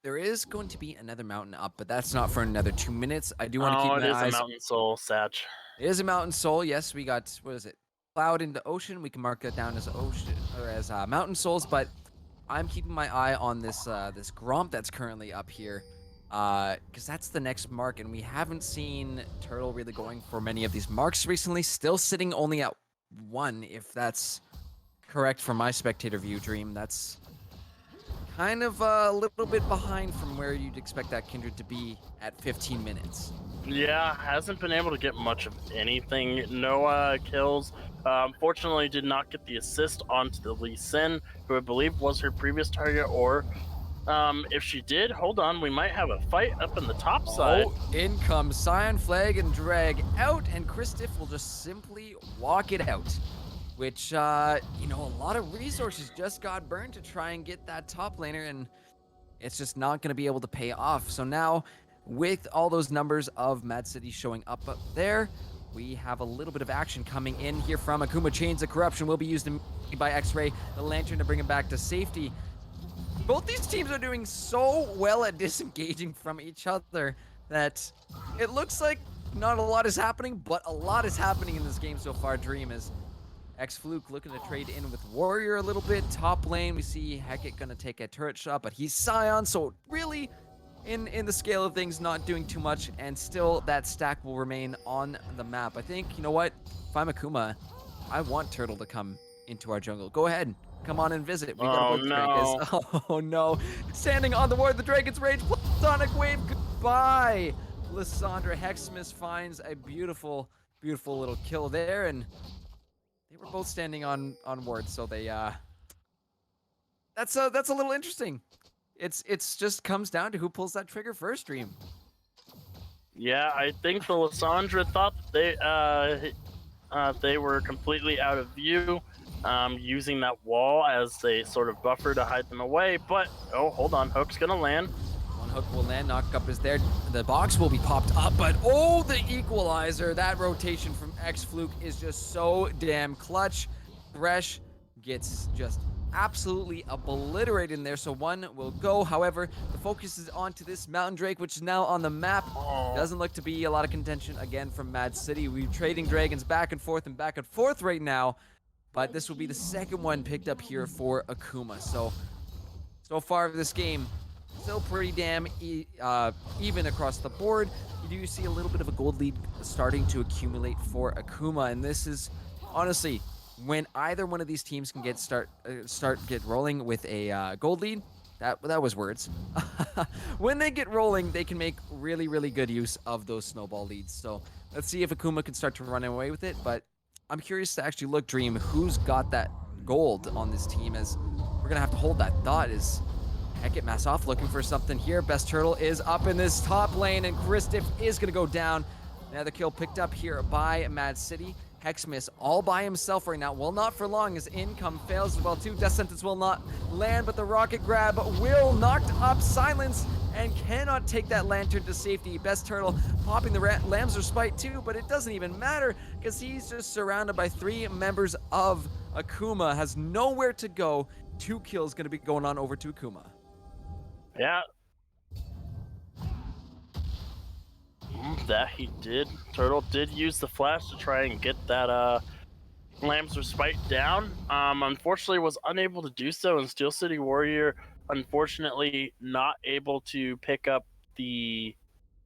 There is going to be another mountain up, but that's not for another 2 minutes. I do want to keep my eyes. It is a Mountain Soul, Satch. It is a Mountain Soul. Yes, we got, what is it? Cloud into Ocean. We can mark that down as ocean or as Mountain Souls, but I'm keeping my eye on this this Gromp that's currently up here, because that's the next mark, and we haven't seen Turtle really going for many of these marks recently. Still sitting only at 1, if that's correct from my spectator view, Dream. That's kind of a little bit behind from where you'd expect that Kindred to be at 15 minutes. Yeah, hasn't been able to get much of anything. No kills. Unfortunately, did not get the assist onto the Lee Sin, who I believe was her previous target. Or if she did, hold on, we might have a fight up in the top side. Oh, in comes Cyan Flag and Drag out, and Kristiff will just simply walk it out. Which, a lot of resources just got burned to try and get that top laner, and it's just not going to be able to pay off. So now, with all those numbers of Mad City showing up there, we have a little bit of action coming in here from Akuma. Chains of Corruption will be used by X-Ray, the Lantern, to bring him back to safety. Both these teams are doing so well at disengaging from each other that it looks like not a lot is happening, but a lot is happening in this game so far. Dream is X-Fluke looking to trade in with Warrior a little bit. Top lane, we see Hecate gonna take a turret shot, but he's Scion, so really, in the scale of things, not doing too much, and still that stack will remain on the map. I think, you know what? If I'm Akuma, I want Turtle to come into our jungle. Go ahead. Come on and visit. We got both Dragons. Oh no. Standing on the ward, the Dragon's Rage, Sonic Wave, goodbye. Lissandra Hexsmith finds a beautiful, beautiful little kill there, and they were both standing on ward, so they that's a little interesting. It's just comes down to who pulls that trigger first, Dream. Yeah, I think the Lissandra thought they were completely out of view, using that wall as a sort of buffer to hide them away. But oh, hold on, Hook's gonna land. One hook will land, knock up is there. The box will be popped up, but oh, the equalizer. That rotation from X-Fluke is just so damn clutch. Thresh gets just absolutely obliterated in there, so one will go. However, the focus is onto this Mountain Drake, which is now on the map. Doesn't look to be a lot of contention again from Mad City. We're trading dragons back and forth right now, but this will be the second one picked up here for Akuma. So far this game, still pretty damn even across the board. You do see a little bit of a gold lead starting to accumulate for Akuma, and this is honestly when either one of these teams can get get rolling with a gold lead. That was words. When they get rolling, they can make really, really good use of those snowball leads. So let's see if Akuma can start to run away with it. But I'm curious to actually look, Dream, who's got that gold on this team, as we're gonna have to hold that thought. Is Hecate Massoff looking for something here? Best Turtle is up in this top lane, and Kristiff is gonna go down. Another kill picked up here by Mad City. Hexsmith all by himself right now. Well, not for long, as income fails as well too. Death Sentence will not land, but the rocket grab will knocked up Silence and cannot take that Lantern to safety. Best Turtle popping the Lamb's Respite too, but it doesn't even matter because he's just surrounded by 3 members of Akuma. Has nowhere to go. 2 kills gonna be going on over to Akuma. Yeah. That he did. Turtle did use the flash to try and get that Lamb's Respite down. Unfortunately was unable to do so, and Steel City Warrior unfortunately not able to pick up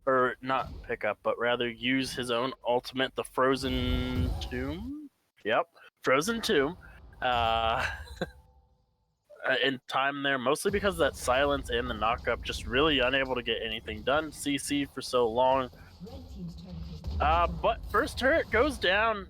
but rather use his own ultimate, the Frozen Tomb. Yep, Frozen Tomb. In time there, mostly because of that silence and the knockup, just really unable to get anything done. CC for so long. But first turret goes down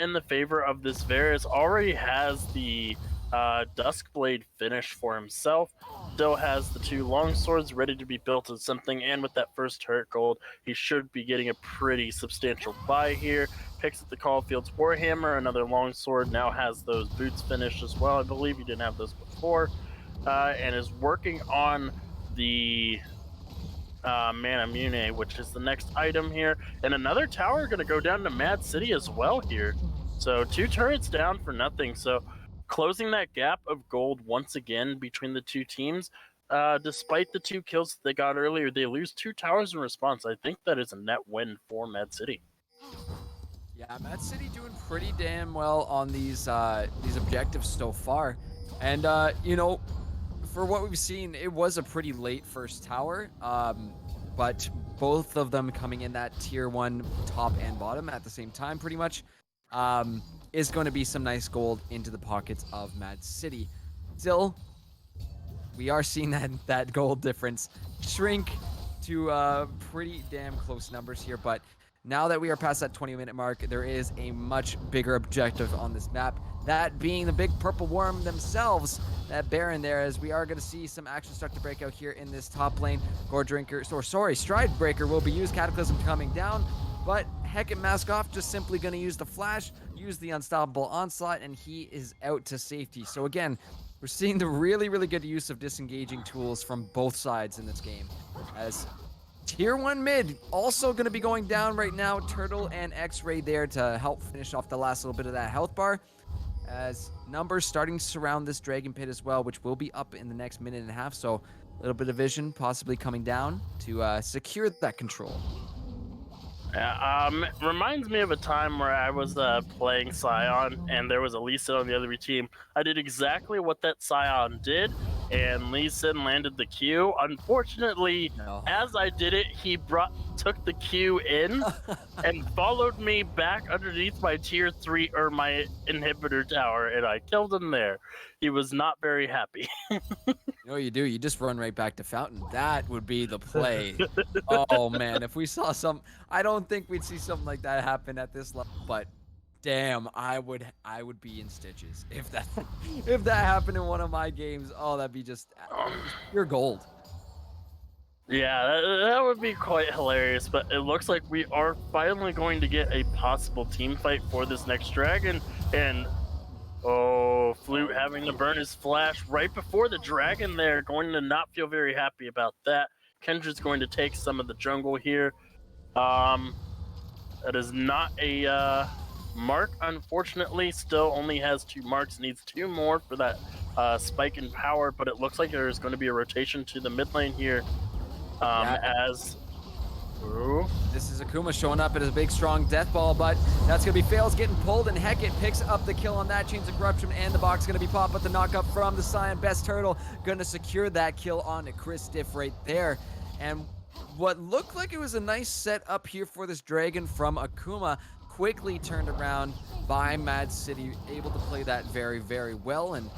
in the favor of this Varus. Already has the Duskblade finish for himself. Still has the 2 longswords ready to be built as something, and with that first turret gold, he should be getting a pretty substantial buy here. Picks up the Caulfield's Warhammer, another longsword, now has those boots finished as well. I believe he didn't have those before, and is working on the Mana Mune, which is the next item here. And another tower going to go down to Mad City as well here. So 2 turrets down for nothing. So closing that gap of gold once again between the 2 teams. Despite the 2 kills they got earlier, they lose 2 towers in response. I think that is a net win for Mad City. Yeah, Mad City doing pretty damn well on these objectives so far. And, for what we've seen, it was a pretty late first tower, but both of them coming in that tier 1 top and bottom at the same time pretty much, is going to be some nice gold into the pockets of Mad City. Still, we are seeing that gold difference shrink to pretty damn close numbers here. But now that we are past that 20-minute mark, there is a much bigger objective on this map. That being the big purple worm themselves, that Baron there, as we are going to see some action start to break out here in this top lane. Stride Breaker will be used, Cataclysm coming down, but Heckin Mask Off just simply going to use the flash, use the Unstoppable Onslaught, and he is out to safety. So again, we're seeing the really, really good use of disengaging tools from both sides in this game. As Tier 1 mid also going to be going down right now. Turtle and X-Ray there to help finish off the last little bit of that health bar. As numbers starting to surround this Dragon Pit as well, which will be up in the next minute and a half. So a little bit of vision possibly coming down to secure that control. Yeah, reminds me of a time where I was playing Scion and there was a Lee Sin on the other team. I did exactly what that Scion did, and Lee Sin landed the Q. Unfortunately, as I did it, he took the Q in and followed me back underneath my tier 3 or my inhibitor tower, and I killed him there. He was not very happy. You know what you do? You just run right back to Fountain. That would be the play. Oh man, if we saw I don't think we'd see something like that happen at this level, but damn, I would be in stitches if that happened in one of my games. Oh, that'd be just pure gold. Yeah, that would be quite hilarious, but it looks like we are finally going to get a possible team fight for this next dragon, and oh, Flute having to burn his flash right before the dragon there, going to not feel very happy about that. Kendra's going to take some of the jungle here. That is not a mark, unfortunately. Still only has 2 marks, needs 2 more for that spike in power, but it looks like there's going to be a rotation to the mid lane here. This is Akuma showing up at his big strong death ball, but that's gonna be Fails getting pulled, and Heckin picks up the kill on that. Chains of Corruption and the box gonna be popped, but the knockup from the Scion Best Turtle gonna secure that kill on Chris Stiff right there. And what looked like it was a nice setup here for this dragon from Akuma quickly turned around by MAAD City, able to play that very, very well, and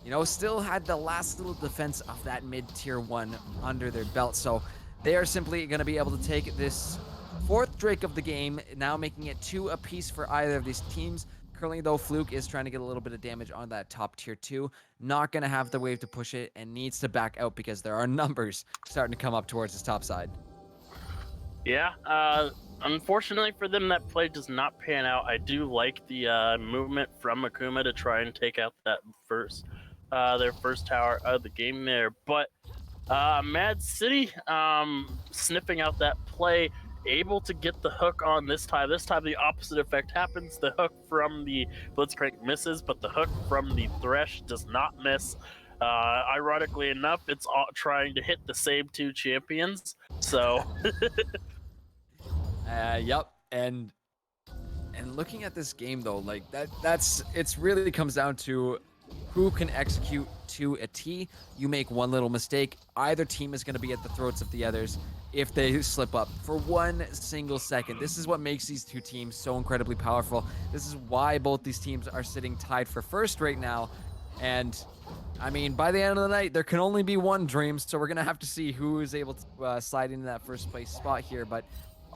you know, still had the last little defense of that mid tier 1 under their belt. So they are simply going to be able to take this 4th Drake of the game, now making it 2 apiece for either of these teams. Currently, though, Fluke is trying to get a little bit of damage on that top tier 2. Not going to have the wave to push it and needs to back out because there are numbers starting to come up towards his top side. Yeah, unfortunately for them, that play does not pan out. I do like the movement from Akuma to try and take out that their first tower of the game there, but MAAD City sniffing out that play, able to get the hook on this time. This time the opposite effect happens. The hook from the Blitzcrank misses, but the hook from the Thresh does not miss. Ironically enough, it's all trying to hit the same 2 champions. So yep. And looking at this game though, like it's really comes down to who can execute to a T. You make one little mistake, either team is going to be at the throats of the others if they slip up for 1 single second. This is what makes these 2 teams so incredibly powerful. This is why both these teams are sitting tied for first right now. And I mean, by the end of the night, there can only be one Dream, so we're going to have to see who is able to slide into that first place spot here. But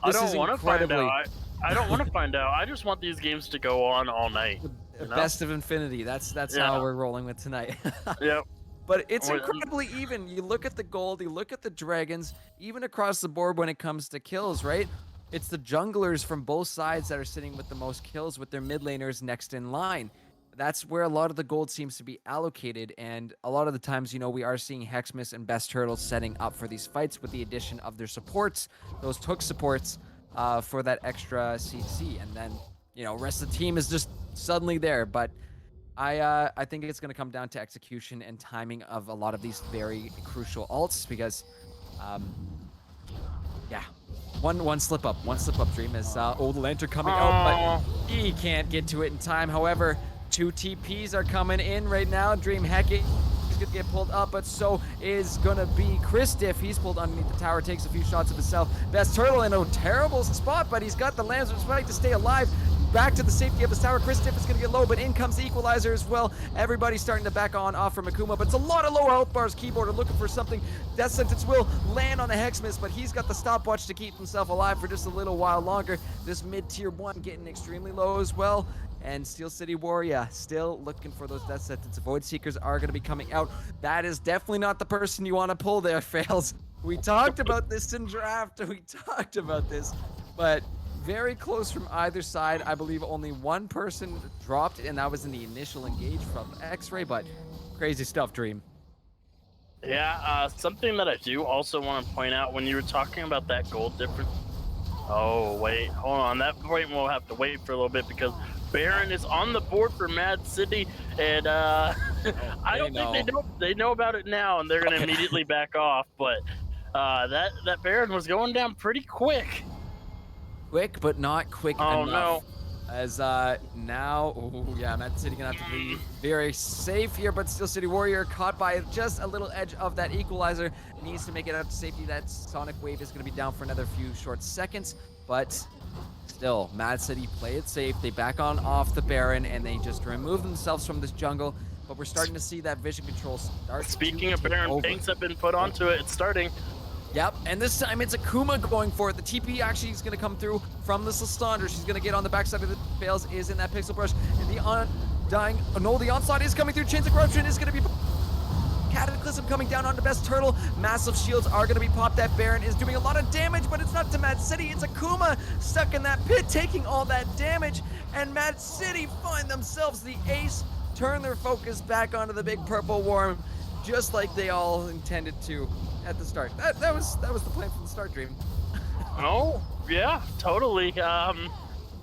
I don't want to find out. I don't want to find out. I just want these games to go on all night. Best of infinity. That's how we're rolling with tonight. Yep. But it's incredibly even. You look at the gold, you look at the dragons, even across the board when it comes to kills, right? It's the junglers from both sides that are sitting with the most kills, with their mid laners next in line. That's where a lot of the gold seems to be allocated, and a lot of the times, you know, we are seeing Hexmas and Best Turtles setting up for these fights with the addition of their supports, those hook supports for that extra CC, and then, you know, rest of the team is just suddenly there. But I think it's going to come down to execution and timing of a lot of these very crucial ults, because yeah, one slip up Dream is Old Lantern coming out, but he can't get to it in time. However, 2 TPs are coming in right now. Dream Heckin is gonna get pulled up, but so is gonna be Chris Stiff. He's pulled underneath the tower, takes a few shots of himself. Best Turtle in a terrible spot, but he's got the Lancer's fight to stay alive. back to the safety of his tower. Kristiff is going to get low, but in comes the equalizer as well. Everybody's starting to back on off from Akuma, but it's a lot of low health bars. Keyboarder looking for something. Death Sentence will land on the Hexmas, but he's got the stopwatch to keep himself alive for just a little while longer. This mid-tier 1 getting extremely low as well. And Steel City Warrior still looking for those Death Sentence. Void Seekers are going to be coming out. That is definitely not the person you want to pull there, Fails. We talked about this in draft. We talked about this. But very close from either side. I believe only one person dropped, and that was in the initial engage from X-Ray. But crazy stuff, Dream. Yeah, something that I do also want to point out when you were talking about that gold difference. Oh, wait, hold on. That point we'll have to wait for a little bit because Baron is on the board for MAAD City, and I don't think they know about it now, and they're gonna immediately back off. But that Baron was going down pretty quick. Quick, but not quick enough. Oh no! As now, MAAD City gonna have to be very safe here, but Steel City Warrior caught by just a little edge of that equalizer. Needs to make it out to safety. That Sonic Wave is gonna be down for another few short seconds, but still, MAAD City play it safe. They back on off the Baron, and they just remove themselves from this jungle. But we're starting to see that vision control start. Speaking of Baron, tanks have been put onto it. It's starting. Yep, and this time it's Akuma going for it. The TP actually is going to come through from the Slander. She's going to get on the backside of the Fails, is in that Pixel Brush. And the the onslaught is coming through. Chains of Corruption is going to be... Cataclysm coming down onto Best Turtle. Massive shields are going to be popped. That Baron is doing a lot of damage, but it's not to MAAD City. It's Akuma stuck in that pit, taking all that damage. And MAAD City find themselves the ace, turn their focus back onto the big purple worm, just like they all intended to at the start. That was the plan from the start, Dream. Oh, yeah, totally.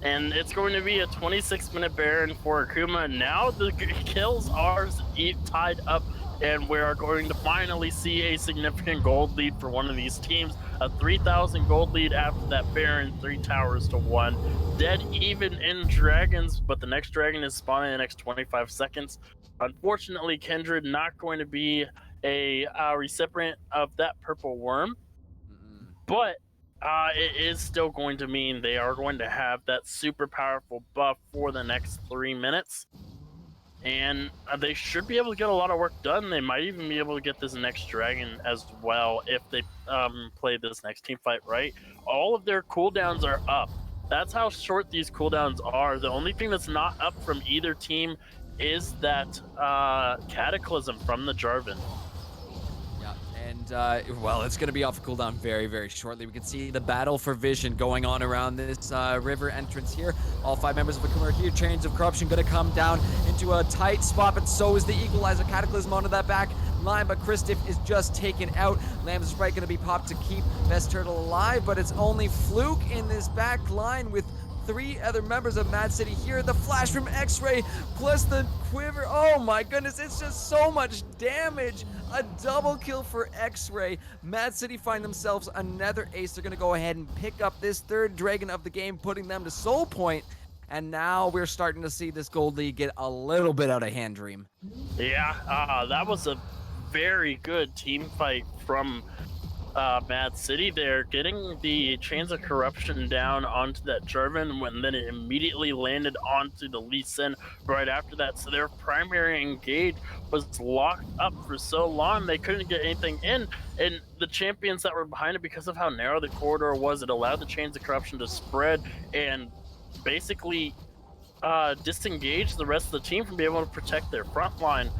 And it's going to be a 26-minute Baron for Akuma. Now the kills are tied up, and we are going to finally see a significant gold lead for one of these teams. A 3,000 gold lead after that Baron, 3 towers to 1. Dead even in dragons, but the next dragon is spawning in the next 25 seconds. Unfortunately, Kindred not going to be a recipient of that purple worm, but it is still going to mean they are going to have that super powerful buff for the next 3 minutes. And they should be able to get a lot of work done. They might even be able to get this next dragon as well if they play this next team fight right. All of their cooldowns are up. That's how short these cooldowns are. The only thing that's not up from either team is that Cataclysm from the Jarvan. And, well, it's going to be off cooldown very, very shortly. We can see the battle for vision going on around this river entrance here. All 5 members of Akuma are here. Chains of Corruption going to come down into a tight spot, but so is the Equalizer. Cataclysm onto that back line, but Kristiff is just taken out. Lamb's Sprite going to be popped to keep Best Turtle alive, but it's only Fluke in this back line with 3 other members of MAAD City here. The flash from X-Ray plus the quiver. Oh my goodness, it's just so much damage. A double kill for X-Ray. MAAD City find themselves another ace. They're going to go ahead and pick up this 3rd dragon of the game, putting them to soul point. And now we're starting to see this gold lead get a little bit out of hand, Dream. Yeah, that was a very good team fight from MAAD City there, getting the Chains of Corruption down onto that Jarvan when then it immediately landed onto the Lee Sin right after that. So their primary engage was locked up for so long they couldn't get anything in, and the champions that were behind it, because of how narrow the corridor was, it allowed the Chains of Corruption to spread and basically disengage the rest of the team from being able to protect their front line.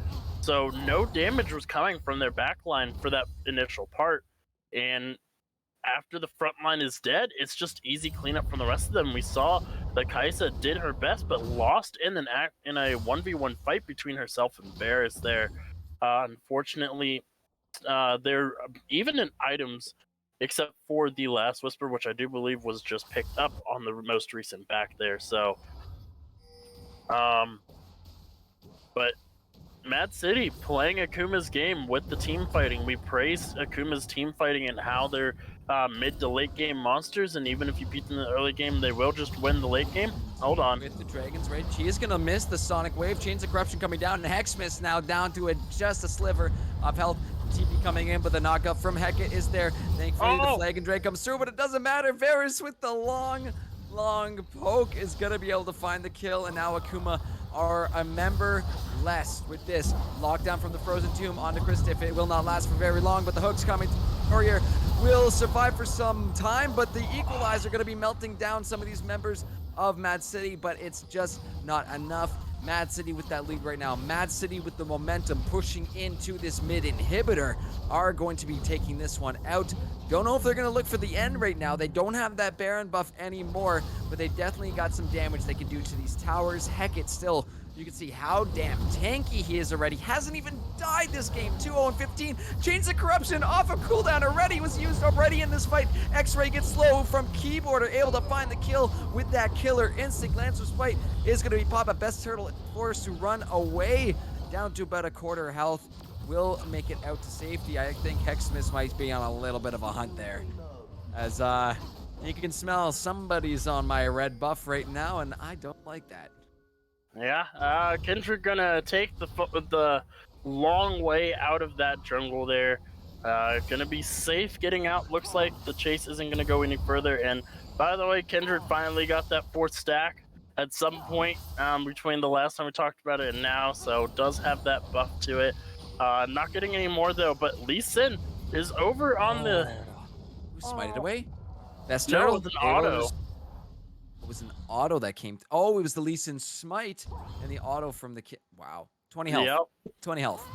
So no damage was coming from their back line for that initial part. And after the front line is dead, it's just easy cleanup from the rest of them. We saw that Kaisa did her best, but lost in a 1v1 fight between herself and Varus there. Unfortunately, they're even in items, except for the Last Whisper, which I do believe was just picked up on the most recent back there. So, but MAAD City playing Akuma's game with the team fighting. We praise Akuma's team fighting and how they're mid to late game monsters, and even if you beat them in the early game, they will just win the late game. Hold on. With the dragons, right? She is going to miss the Sonic Wave. Chains of Corruption coming down, and Hexmas now down to just a sliver of health. TP coming in, but the knockup from Hecate is there. Thankfully, the Flag and Drake comes through, but it doesn't matter. Varus with the long long poke is gonna be able to find the kill, and now Akuma are a member less with this. Lockdown from the Frozen Tomb onto Kristiff. It will not last for very long, but the hook's coming. Warrior will survive for some time, but the Equalizer gonna be melting down some of these members of MAAD City, but it's just not enough. MAAD City with that lead right now. MAAD City with the momentum pushing into this mid inhibitor are going to be taking this one out. Don't know if they're going to look for the end right now. They don't have that Baron buff anymore, but they definitely got some damage they can do to these towers. Heck, it's still, you can see how damn tanky he is already. Hasn't even died this game. 2-0-15. Chains of Corruption off of cooldown already. Was used already in this fight. X-Ray gets slow from Keyboarder, able to find the kill with that killer instinct. Lancer's fight is going to be pop. Best Turtle forced to run away down to about a quarter health. Will make it out to safety. I think Hexmas might be on a little bit of a hunt there, as you can smell somebody's on my red buff right now, and I don't like that. Yeah, Kindred gonna take the long way out of that jungle there. Gonna be safe getting out. Looks like the chase isn't gonna go any further. And by the way, Kindred finally got that 4th stack at some point between the last time we talked about it and now, so does have that buff to it. Not getting any more though, but Lee Sin is over on the. Who smited away? Best No, Turtle. it was an auto. It was an auto that came. Oh, it was the Lee Sin smite and the auto from the kid. Wow, 20 health. Yep. 20 health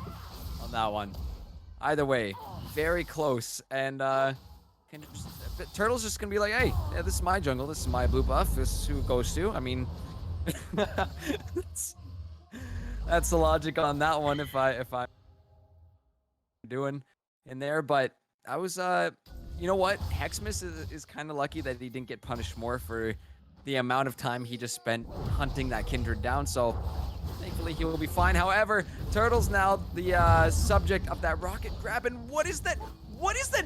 on that one. Either way, very close. And Turtle's just gonna be like, hey, yeah, this is my jungle. This is my blue buff. This is who it goes to. I mean, that's the logic on that one. If I doing in there, but I was you know what, Hexmas is kind of lucky that he didn't get punished more for the amount of time he just spent hunting that Kindred down, so thankfully he will be fine. However, Turtle's now the subject of that rocket grab, and what is that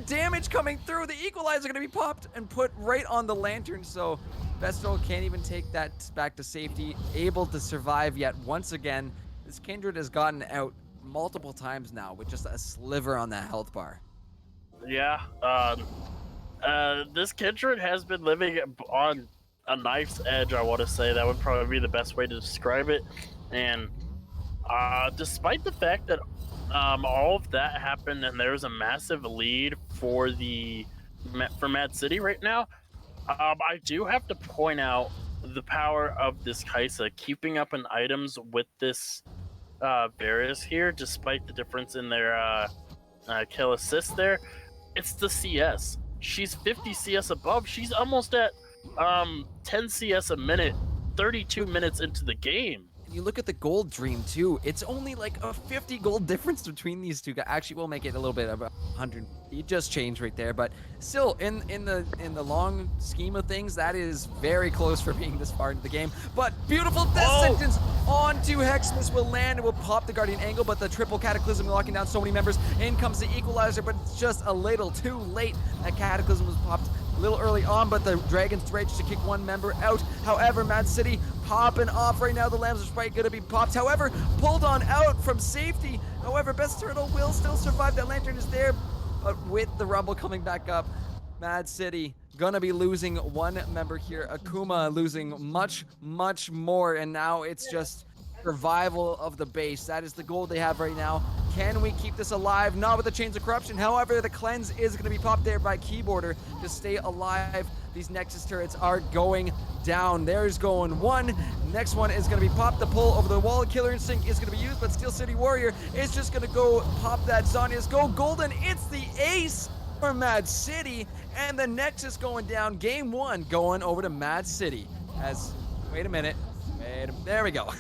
damage coming through? The Equalizer gonna be popped and put right on the lantern, so Best Turtle can't even take that back to safety, able to survive yet once again. This Kindred has gotten out multiple times now with just a sliver on that health bar. Yeah, this Kindred has been living on a knife's edge, I want to say. That would probably be the best way to describe it. And despite the fact that all of that happened and there's a massive lead for MAAD City right now, I do have to point out the power of this Kaisa keeping up in items with this Varus here, despite the difference in their kill assist there. It's the CS. She's 50 CS above. She's almost at 10 CS a minute, 32 minutes into the game. You look at the gold dream too. It's only like a 50 gold difference between these two guys. Actually, we'll make it a little bit of 100. It just changed right there, but still, in the long scheme of things, that is very close for being this far into the game. But beautiful death sentence onto Hexmas will land and will pop the Guardian Angle, but the triple Cataclysm locking down so many members. In comes the Equalizer, but it's just a little too late. That Cataclysm was popped a little early on, but the Dragon's Rage to kick one member out. However, MAAD City popping off right now. The Lambs are Sprite gonna be popped. However, pulled on out from safety. However, Best Turtle will still survive. That Lantern is there, but with the Rumble coming back up, MAAD City gonna be losing one member here. Akuma losing much, much more, and now it's just survival of the base. That is the goal they have right now. Can we keep this alive? Not with the Chains of Corruption. However, the cleanse is going to be popped there by Keyboarder to stay alive. These Nexus turrets are going down. There's going one. Next one is going to be popped. The pull over the wall. Killer Instinct is going to be used, but Steel City Warrior is just going to go pop that Zonia's go golden. It's the ace for MAAD City, and the Nexus going down. Game 1 going over to MAAD City. As, wait a minute. There we go.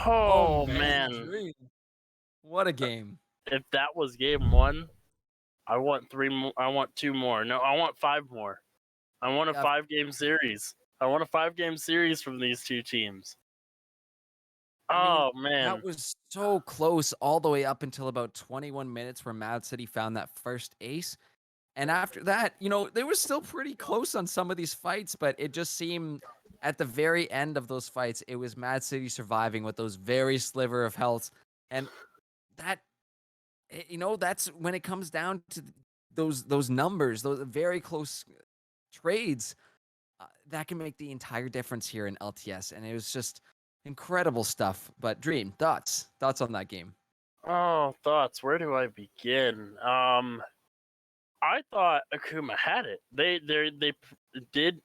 Oh man. What a game. If that was game 1, I want 3 more. I want 2 more. No, I want 5 more. I want a 5-game series. I want a 5-game series from these two teams. I mean, man. That was so close all the way up until about 21 minutes where MAAD City found that first ace. And after that, you know, they were still pretty close on some of these fights, but it just seemed at the very end of those fights, it was MAAD City surviving with those very sliver of health. And that, you know, that's when it comes down to those numbers, those very close trades, that can make the entire difference here in LTS. And it was just incredible stuff. But Dream, thoughts on that game? Oh, thoughts. Where do I begin? I thought Akuma had it. They did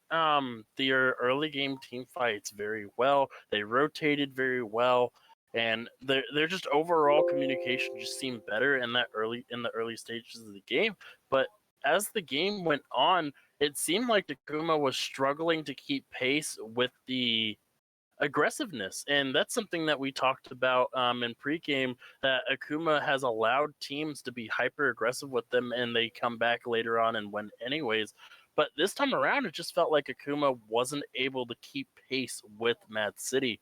their early game team fights very well. They rotated very well, and their just overall communication just seemed better in the early stages of the game. But as the game went on, it seemed like Akuma was struggling to keep pace with the aggressiveness, and that's something that we talked about in pregame, that Akuma has allowed teams to be hyper aggressive with them and they come back later on and win anyways. But this time around, it just felt like Akuma wasn't able to keep pace with Mad City.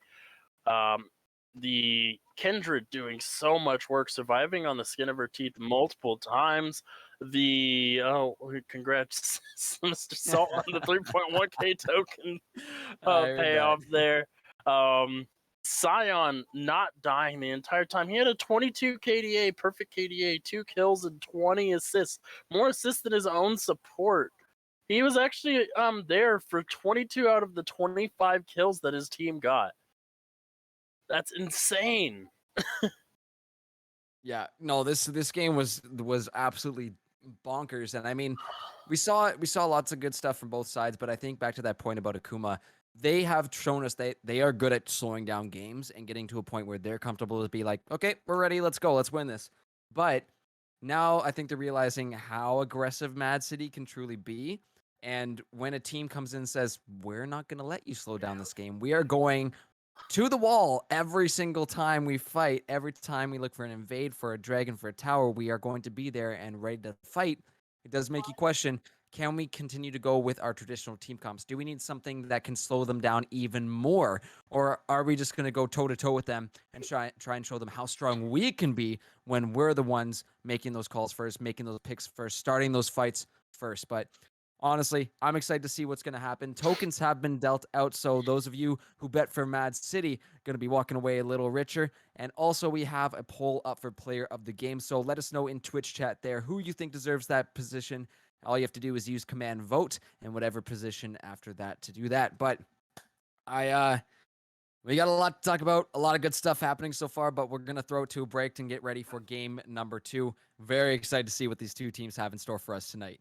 um, the Kindred doing so much work, surviving on the skin of her teeth multiple times. Congrats, Mr. Salt, on the 3.1k token I heard payoff that. there. Sion not dying the entire time. He had a 22 KDA, perfect KDA, 2 kills and 20 assists, more assists than his own support. He was actually there for 22 out of the 25 kills that his team got. That's insane. Yeah, no, this game was absolutely bonkers, and I mean, we saw lots of good stuff from both sides, but I think back to that point about Akuma, they have shown us they are good at slowing down games and getting to a point where they're comfortable to be like, okay, we're ready, let's go, let's win this. But now I think they're realizing how aggressive Mad City can truly be, and when a team comes in and says, we're not going to let you slow down this game, we are going to the wall every single time we fight, every time we look for an invade, for a dragon, for a tower, we are going to be there and ready to fight. It does make you question, can we continue to go with our traditional team comps? Do we need something that can slow them down even more? Or are we just going to go toe-to-toe with them and try and show them how strong we can be when we're the ones making those calls first, making those picks first, starting those fights first? But honestly, I'm excited to see what's going to happen. Tokens have been dealt out, so those of you who bet for Mad City going to be walking away a little richer. And also, we have a poll up for player of the game, so let us know in Twitch chat there who you think deserves that position. All you have to do is use command vote and whatever position after that to do that. But we got a lot to talk about, a lot of good stuff happening so far, but we're going to throw it to a break and get ready for game number 2. Very excited to see what these two teams have in store for us tonight.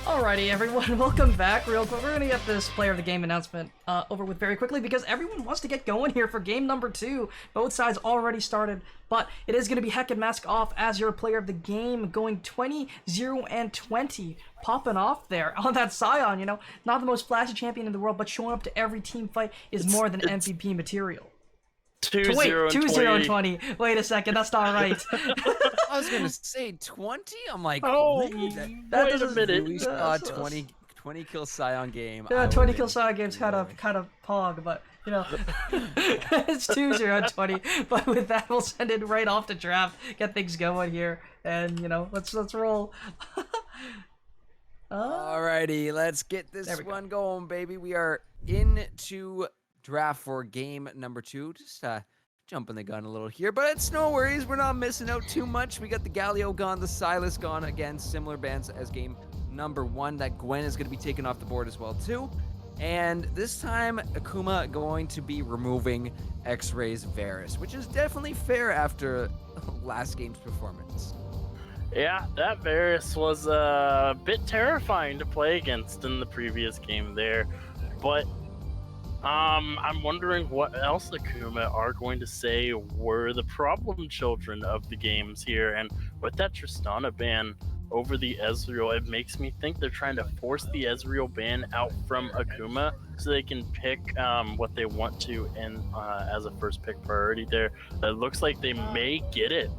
Alrighty, everyone, welcome back. Real quick, we're gonna get this player of the game announcement over with very quickly because everyone wants to get going here for game number 2. Both sides already started, but it is gonna be Heck and Mask off as your player of the game, going 20-0-20, popping off there on that Scion. You know, not the most flashy champion in the world, but showing up to every team fight is more than MVP material. 2-0-20. Wait a second, that's not right. I was gonna say 20. I'm like, Oh, wait, that wait a doesn't- minute. we saw 20 kill Scion game. Yeah, I 20 would've kill been Scion game's kind of pog, but you know, it's 2-0-20. But with that, we'll send it right off to draft, get things going here, and you know, let's roll. Alrighty, let's get this There we go. one going, baby. We are into draft for game number 2. Just jumping the gun a little here, but it's no worries. We're not missing out too much. We got the Galio gone, the Silas gone. Again, similar bans as game number 1. That Gwen is going to be taken off the board as well too. And this time, Akuma going to be removing X-Ray's Varus, which is definitely fair after last game's performance. Yeah, that Varus was a bit terrifying to play against in the previous game there, but I'm wondering what else Akuma are going to say were the problem children of the games here, and with that Tristana ban over the Ezreal, it makes me think they're trying to force the Ezreal ban out from Akuma so they can pick what they want to in as a first pick priority there. It looks like they may get it.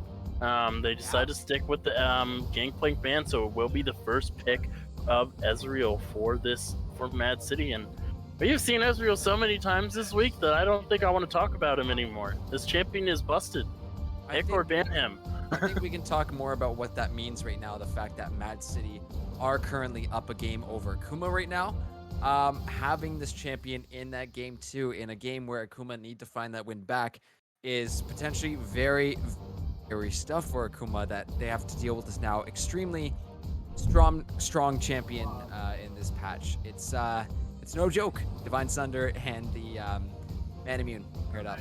They decided to stick with the Gangplank ban, so it will be the first pick of Ezreal for MAAD City. And we've seen Ezreal so many times this week that I don't think I want to talk about him anymore. This champion is busted. Pick or ban him. I think we can talk more about what that means right now. The fact that MAAD City are currently up a game over Akuma right now. Having this champion in that game too, in a game where Akuma need to find that win back, is potentially very, very tough for Akuma, that they have to deal with this now extremely strong champion in this patch. It's no joke. Divine Sunder and the Man Immune paired up,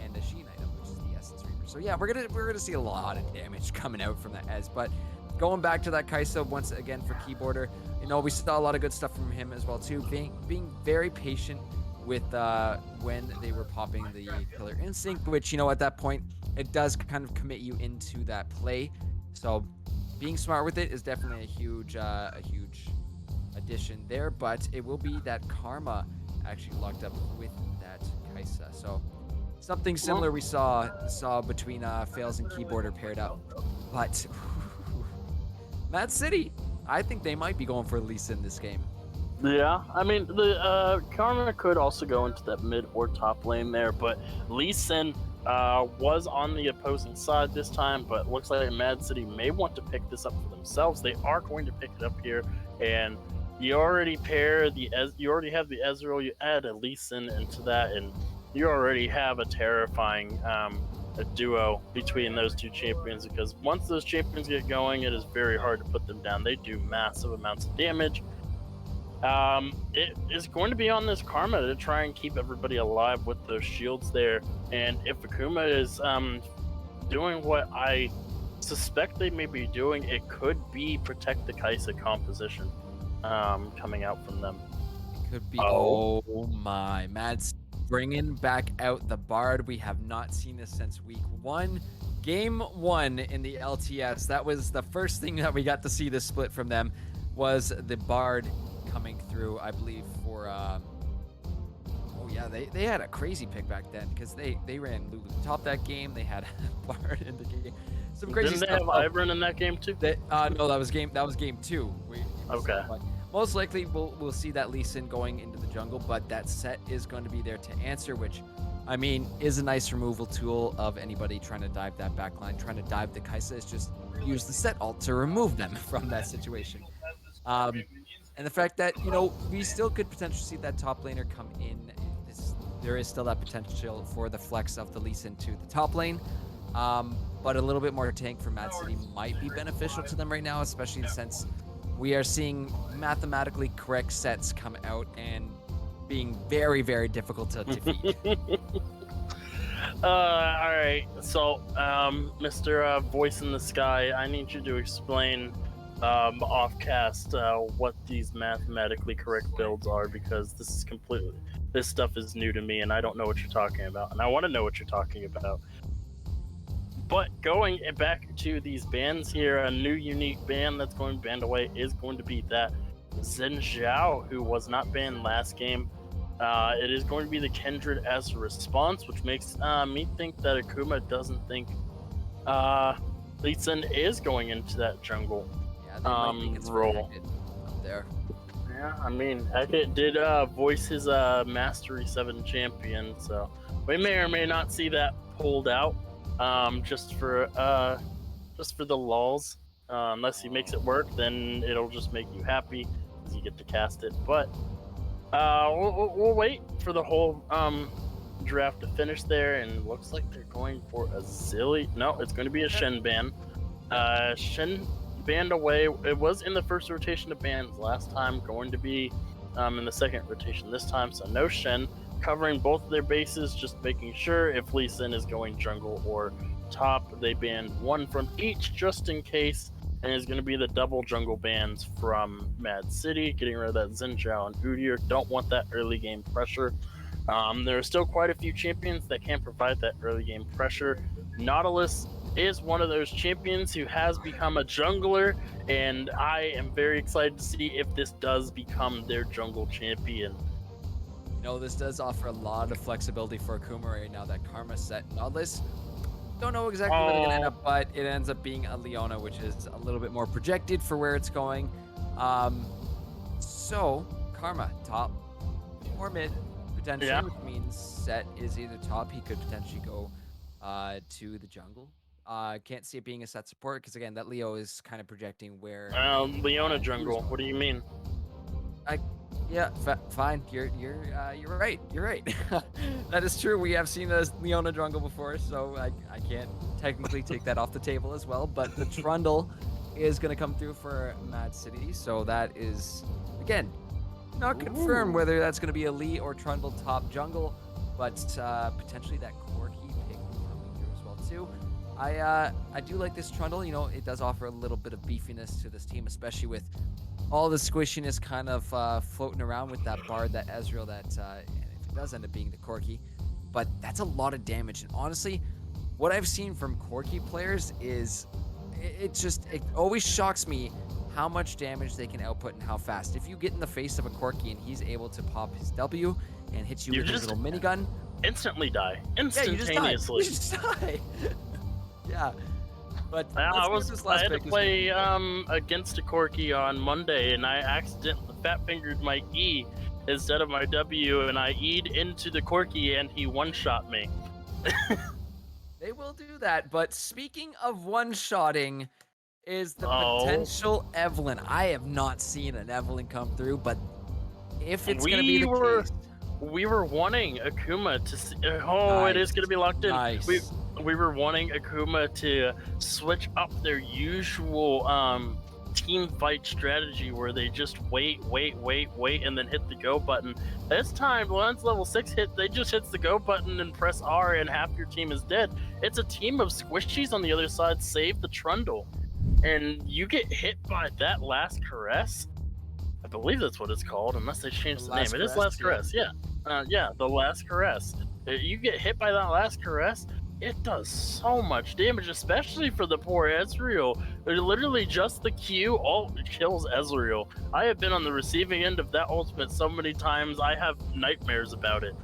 and the Sheen item, which is the Essence Reaper. So yeah, we're gonna see a lot of damage coming out from that Ez. But going back to that Kai'Sa once again for Keyboarder, you know, we saw a lot of good stuff from him as well too. Being very patient with when they were popping the Killer Instinct, which, you know, at that point it does kind of commit you into that play. So being smart with it is definitely a huge addition there, but it will be that Karma actually locked up with that Kai'Sa. So something similar we saw between Fails and Keyboarder paired up. But MAAD City, I think they might be going for Lee Sin this game. Yeah, I mean, the Karma could also go into that mid or top lane there, but Lee Sin was on the opposing side this time, but looks like MAAD City may want to pick this up for themselves. They are going to pick it up here, and you already have the Ezreal, you add a Lee Sin into that, and you already have a terrifying a duo between those two champions, because once those champions get going, it is very hard to put them down. They do massive amounts of damage. It is going to be on this Karma to try and keep everybody alive with those shields there, and if Akuma is doing what I suspect they may be doing, it could be protect the Kai'Sa composition coming out from them. Could be. Oh my, Matt's bringing back out the Bard. We have not seen this since week 1. Game 1 in the LTS. That was the first thing that we got to see this split from them, was the Bard coming through, I believe, for they had a crazy pick back then, because they ran Lulu top that game. They had Bard in the game. Some crazy Didn't they stuff. have Ivern in that game too? No, that was game 2. Okay. But most likely we'll see that Lee Sin going into the jungle, but that set is going to be there to answer, which, I mean, is a nice removal tool of anybody trying to dive that backline, trying to dive the Kai'Sa, is just use the set ult to remove them from that situation. And the fact that, you know, we still could potentially see that top laner come in. There is still that potential for the flex of the Lee Sin to the top lane. But a little bit more tank for MAAD City might be beneficial to them right now, especially since we are seeing mathematically correct sets come out and being very, very difficult to defeat. All right. So, Mr. Voice in the Sky, I need you to explain offcast what these mathematically correct builds are, because this stuff is new to me and I don't know what you're talking about, and I want to know what you're talking about. But going back to these bans here, a new unique ban that's going to be banned away is going to be that Zen Zhao, who was not banned last game. It is going to be the Kindred as a response, which makes me think that Akuma doesn't think Lee Sin is going into that jungle Yeah, they might think it's role. protected up there. Yeah, I mean, Hackett did voice his Mastery 7 champion, so we may or may not see that pulled out just for the lulz. Unless he makes it work, then it'll just make you happy because you get to cast it. But we'll wait for the whole draft to finish there, and it looks like they're going for a Zilly. No, it's going to be a Shen ban. Shen banned away. It was in the first rotation of bans last time, going to be in the second rotation this time, so no Shen. Covering both of their bases, just making sure if Lee Sin is going jungle or top, they banned one from each just in case, and it's going to be the double jungle bans from MAAD City, getting rid of that Zen Zhao and Udyr. Don't want that early game pressure. There are still quite a few champions that can provide that early game pressure. Nautilus is one of those champions who has become a jungler, and I am very excited to see if this does become their jungle champion. You know, this does offer a lot of flexibility for Akuma right now. That Karma set Nautilus. Don't know exactly where they're gonna end up, but it ends up being a Leona, which is a little bit more projected for where it's going. So Karma top or mid potentially, Yeah. which means Set is either top. He could potentially go to the jungle. Can't see it being a Set support because again, that Leo is kind of projecting where. Leona jungle. What do you mean? Yeah, fine. You're right. You're right. That is true. We have seen a Leona jungle before, so I can't technically take that off the table as well. But the Trundle is going to come through for MAAD City, so that is again not confirmed whether that's going to be a Lee or Trundle top jungle, but potentially that Corki pick coming through as well too. I do like this Trundle. You know, it does offer a little bit of beefiness to this team, especially with all the squishiness kind of floating around with that Bard, that Ezreal, that and if it does end up being the Corki, but that's a lot of damage. And honestly, what I've seen from Corki players is it always shocks me how much damage they can output and how fast. If you get in the face of a Corki and he's able to pop his W and hit you with his little minigun, instantly die. yeah, Instantaneously. you just die. Yeah. But I had to play against a Corki on Monday, and I accidentally fat-fingered my E instead of my W, and I E'd into the Corki, and he one-shot me. They will do that, but speaking of one-shotting, is the potential Evelyn. I have not seen an Evelyn come through, but if it's going to be the case... We were wanting Akuma to see... It is going to be locked in. Nice. We were wanting Akuma to switch up their usual team fight strategy where they just wait, and then hit the go button. This time, once level 6 hit, they just hits the go button and press R and half your team is dead. It's a team of squishies on the other side, save the Trundle. And you get hit by that last caress? I believe that's what it's called, unless they changed the name. It is last caress, yeah. The last caress. You get hit by that last caress, it does so much damage, especially for the poor Ezreal. Literally just the Q ult kills Ezreal. I have been on the receiving end of that ultimate so many times, I have nightmares about it.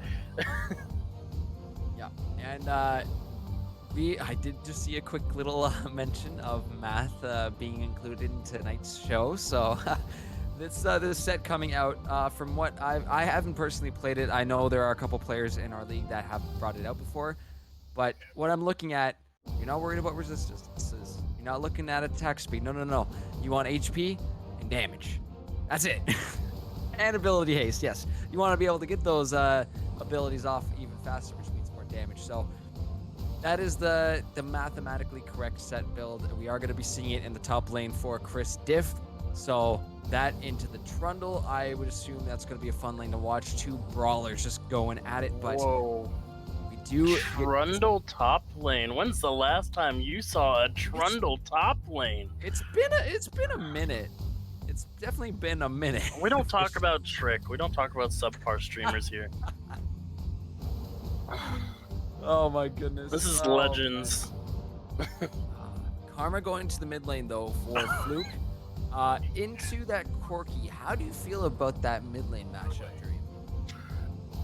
Yeah, and I did just see a quick little mention of math being included in tonight's show, so this set coming out, from what I haven't personally played it. I know there are a couple players in our league that have brought it out before, but what I'm looking at, you're not worried about resistances. You're not looking at attack speed. No. You want HP and damage. That's it. And ability haste, yes. You want to be able to get those abilities off even faster, which means more damage. So that is the mathematically correct set build. We are going to be seeing it in the top lane for Chris Diff. So that into the Trundle, I would assume that's going to be a fun lane to watch. Two brawlers just going at it, but Whoa. we do. Trundle top lane. When's the last time you saw a Trundle top lane? It's been a minute. It's definitely been a minute. We don't talk about Trick. We don't talk about subpar streamers here. Oh my goodness. This is Oh, Legends. Karma going to the mid lane though for Fluke. Into that Corki. How do you feel about that mid lane matchup, Dream?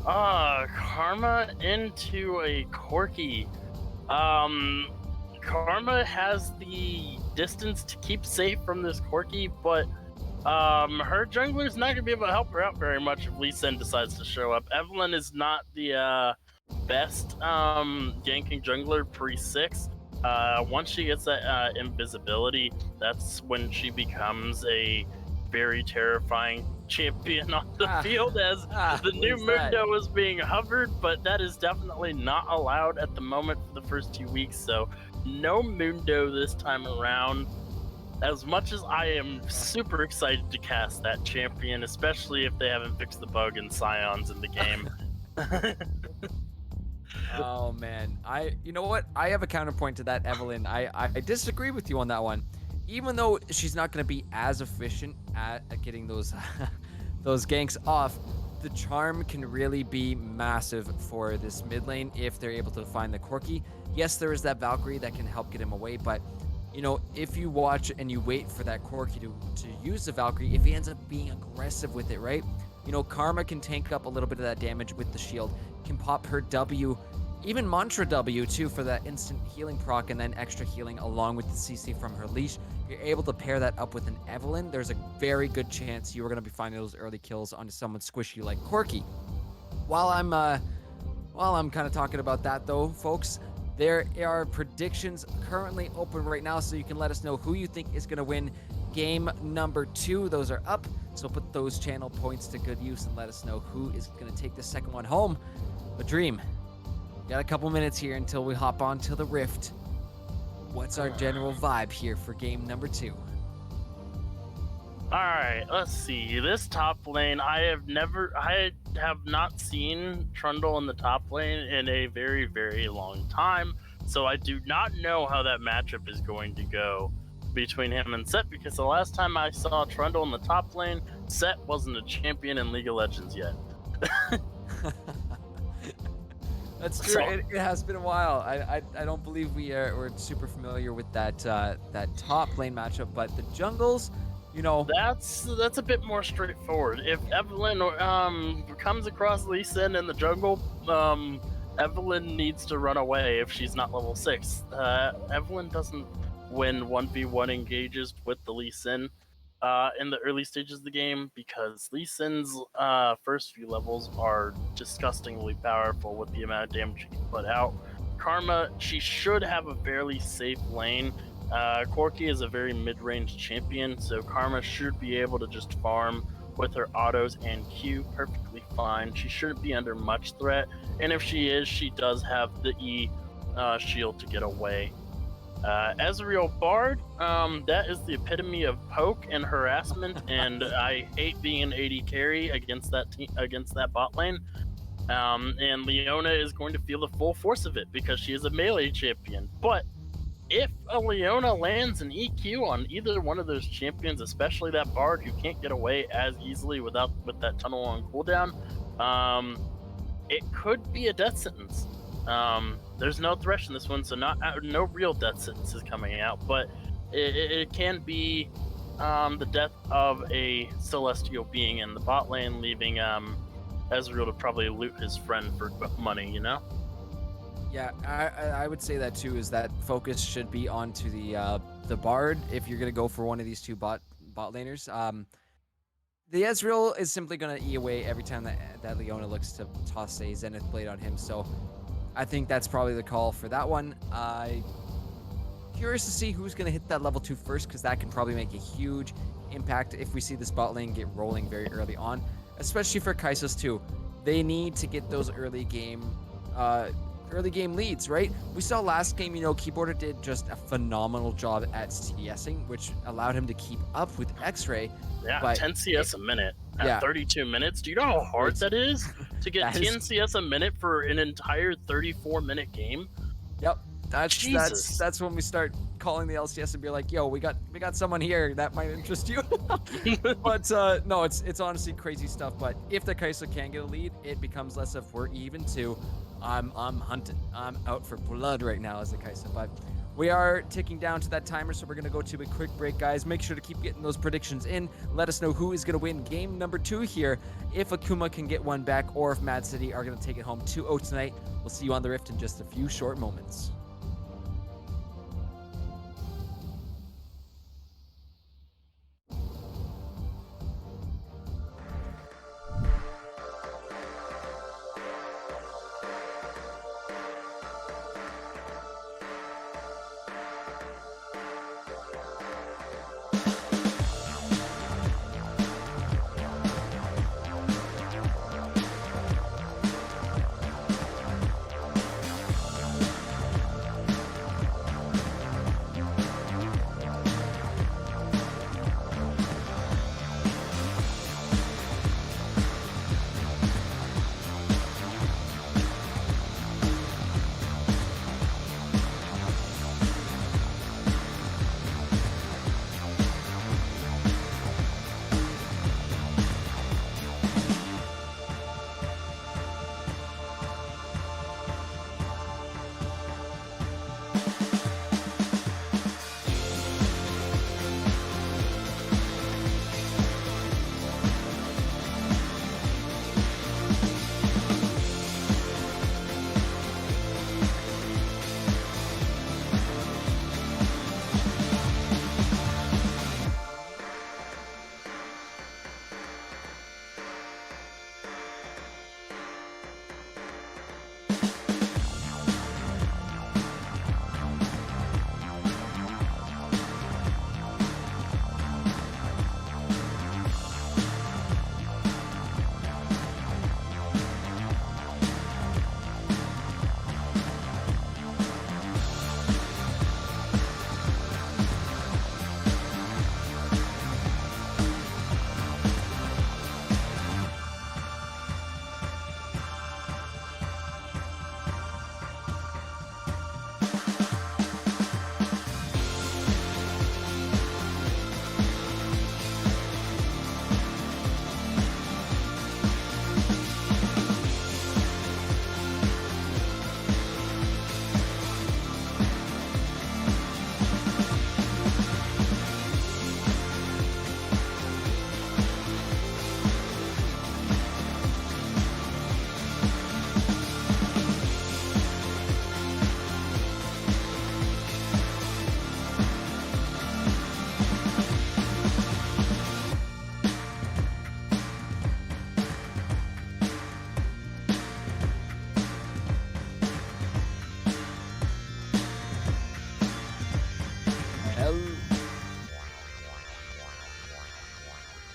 Karma into a Corki. Karma has the distance to keep safe from this Corki, but her jungler's not gonna be able to help her out very much if Lee Sin decides to show up. Evelyn is not the best ganking jungler pre-6. Once she gets that invisibility, that's when she becomes a very terrifying champion on the field, as the new Mundo is being hovered, but that is definitely not allowed at the moment for the first 2 weeks, so no Mundo this time around. As much as I am super excited to cast that champion, especially if they haven't fixed the bug in Scions in the game. Oh man, you know what? I have a counterpoint to that, Evelyn. I disagree with you on that one. Even though she's not going to be as efficient at getting those those ganks off, the charm can really be massive for this mid lane if they're able to find the Corki. Yes, there is that Valkyrie that can help get him away, but you know, if you watch and you wait for that Corki to use the Valkyrie, if he ends up being aggressive with it, right? You know, Karma can tank up a little bit of that damage with the shield, can pop her W, even Mantra W too for that instant healing proc and then extra healing along with the CC from her leash. If you're able to pair that up with an Evelyn, there's a very good chance you are going to be finding those early kills onto someone squishy like Corki. While I'm kind of talking about that though, folks, there are predictions currently open right now, so you can let us know who you think is going to win game number 2. Those are up, so put those channel points to good use and let us know who is going to take the second one home. But Dream, got a couple minutes here until we hop on to the Rift. What's our general vibe here for game number 2? Alright, let's see. This top lane, I have not seen Trundle in the top lane in a very, very long time, so I do not know how that matchup is going to go between him and Set, because the last time I saw Trundle in the top lane, Set wasn't a champion in League of Legends yet. That's true. So, it has been a while. I don't believe we're super familiar with that top lane matchup, but the jungles, you know, that's a bit more straightforward. If Evelyn comes across Lee Sin in the jungle, Evelyn needs to run away if she's not level 6. Evelyn doesn't win 1v1 engages with the Lee Sin in the early stages of the game, because Lee Sin's first few levels are disgustingly powerful with the amount of damage she can put out. Karma, she should have a fairly safe lane. Corki is a very mid-range champion, so Karma should be able to just farm with her autos and Q perfectly fine. She shouldn't be under much threat, and if she is, she does have the E shield to get away. Ezreal Bard, that is the epitome of poke and harassment, and I hate being an AD carry against that bot lane. And Leona is going to feel the full force of it because she is a melee champion. But if a Leona lands an EQ on either one of those champions, especially that Bard who can't get away as easily with that tunnel on cooldown, it could be a death sentence. There's no thresh in this one, so no real death sentence is coming out, but it can be the death of a celestial being in the bot lane, leaving Ezreal to probably loot his friend for money, you know? Yeah, I would say that too, is that focus should be onto the Bard if you're going to go for one of these two bot laners. The Ezreal is simply going to E away every time that Leona looks to toss a Zenith Blade on him, so I think that's probably the call for that one. Curious to see who's going to hit that level 2 first, because that can probably make a huge impact if we see this bot lane get rolling very early on, especially for Kai'Sa's too. They need to get those early game leads, right? We saw last game, you know, Keyboarder did just a phenomenal job at CSing, which allowed him to keep up with X-Ray. Yeah, but 10 CS a minute at 32 minutes. Do you know how hard that is? To get TNCS a minute for an entire 34-minute game. Yep. Jesus. That's when we start calling the LCS and be like, yo, we got someone here that might interest you. But no, it's honestly crazy stuff. But if the Kai'Sa can get a lead, it becomes less of we're even to I'm hunting. I'm out for blood right now as the Kai'Sa. But we are ticking down to that timer, so we're gonna go to a quick break, guys. Make sure to keep getting those predictions in. Let us know who is gonna win game number 2 here, if Akuma can get one back, or if Mad City are gonna take it home 2-0 tonight. We'll see you on the Rift in just a few short moments.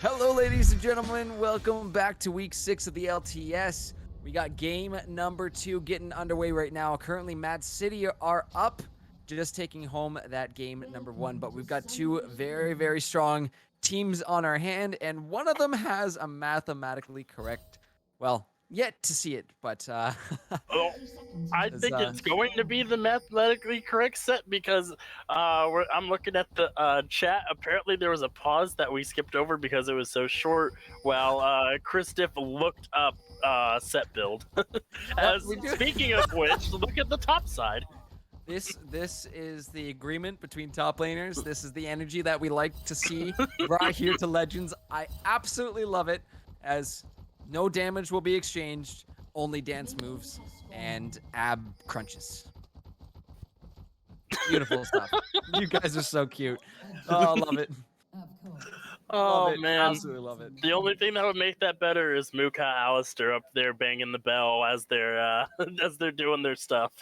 Hello, ladies and gentlemen. Welcome back to week 6 of the LTS. We got game number 2 getting underway right now. Currently, Mad City are up, just taking home that game number 1. But we've got 2 very, very strong teams on our hand, and one of them has a mathematically correct, well, yet to see it, but Well, I think it's going to be the mathematically correct set because I'm looking at the chat. Apparently, there was a pause that we skipped over because it was so short. While Chris Diff looked up set build. Speaking of which, look at the top side. This is the agreement between top laners. This is the energy that we like to see brought here to Legends. I absolutely love it, as no damage will be exchanged, only dance moves and ab crunches. Beautiful stuff. You guys are so cute. Oh, love it. Oh, Love it. man. Absolutely love it. The only thing that would make that better is Muka Alistair up there banging the bell as they're doing their stuff.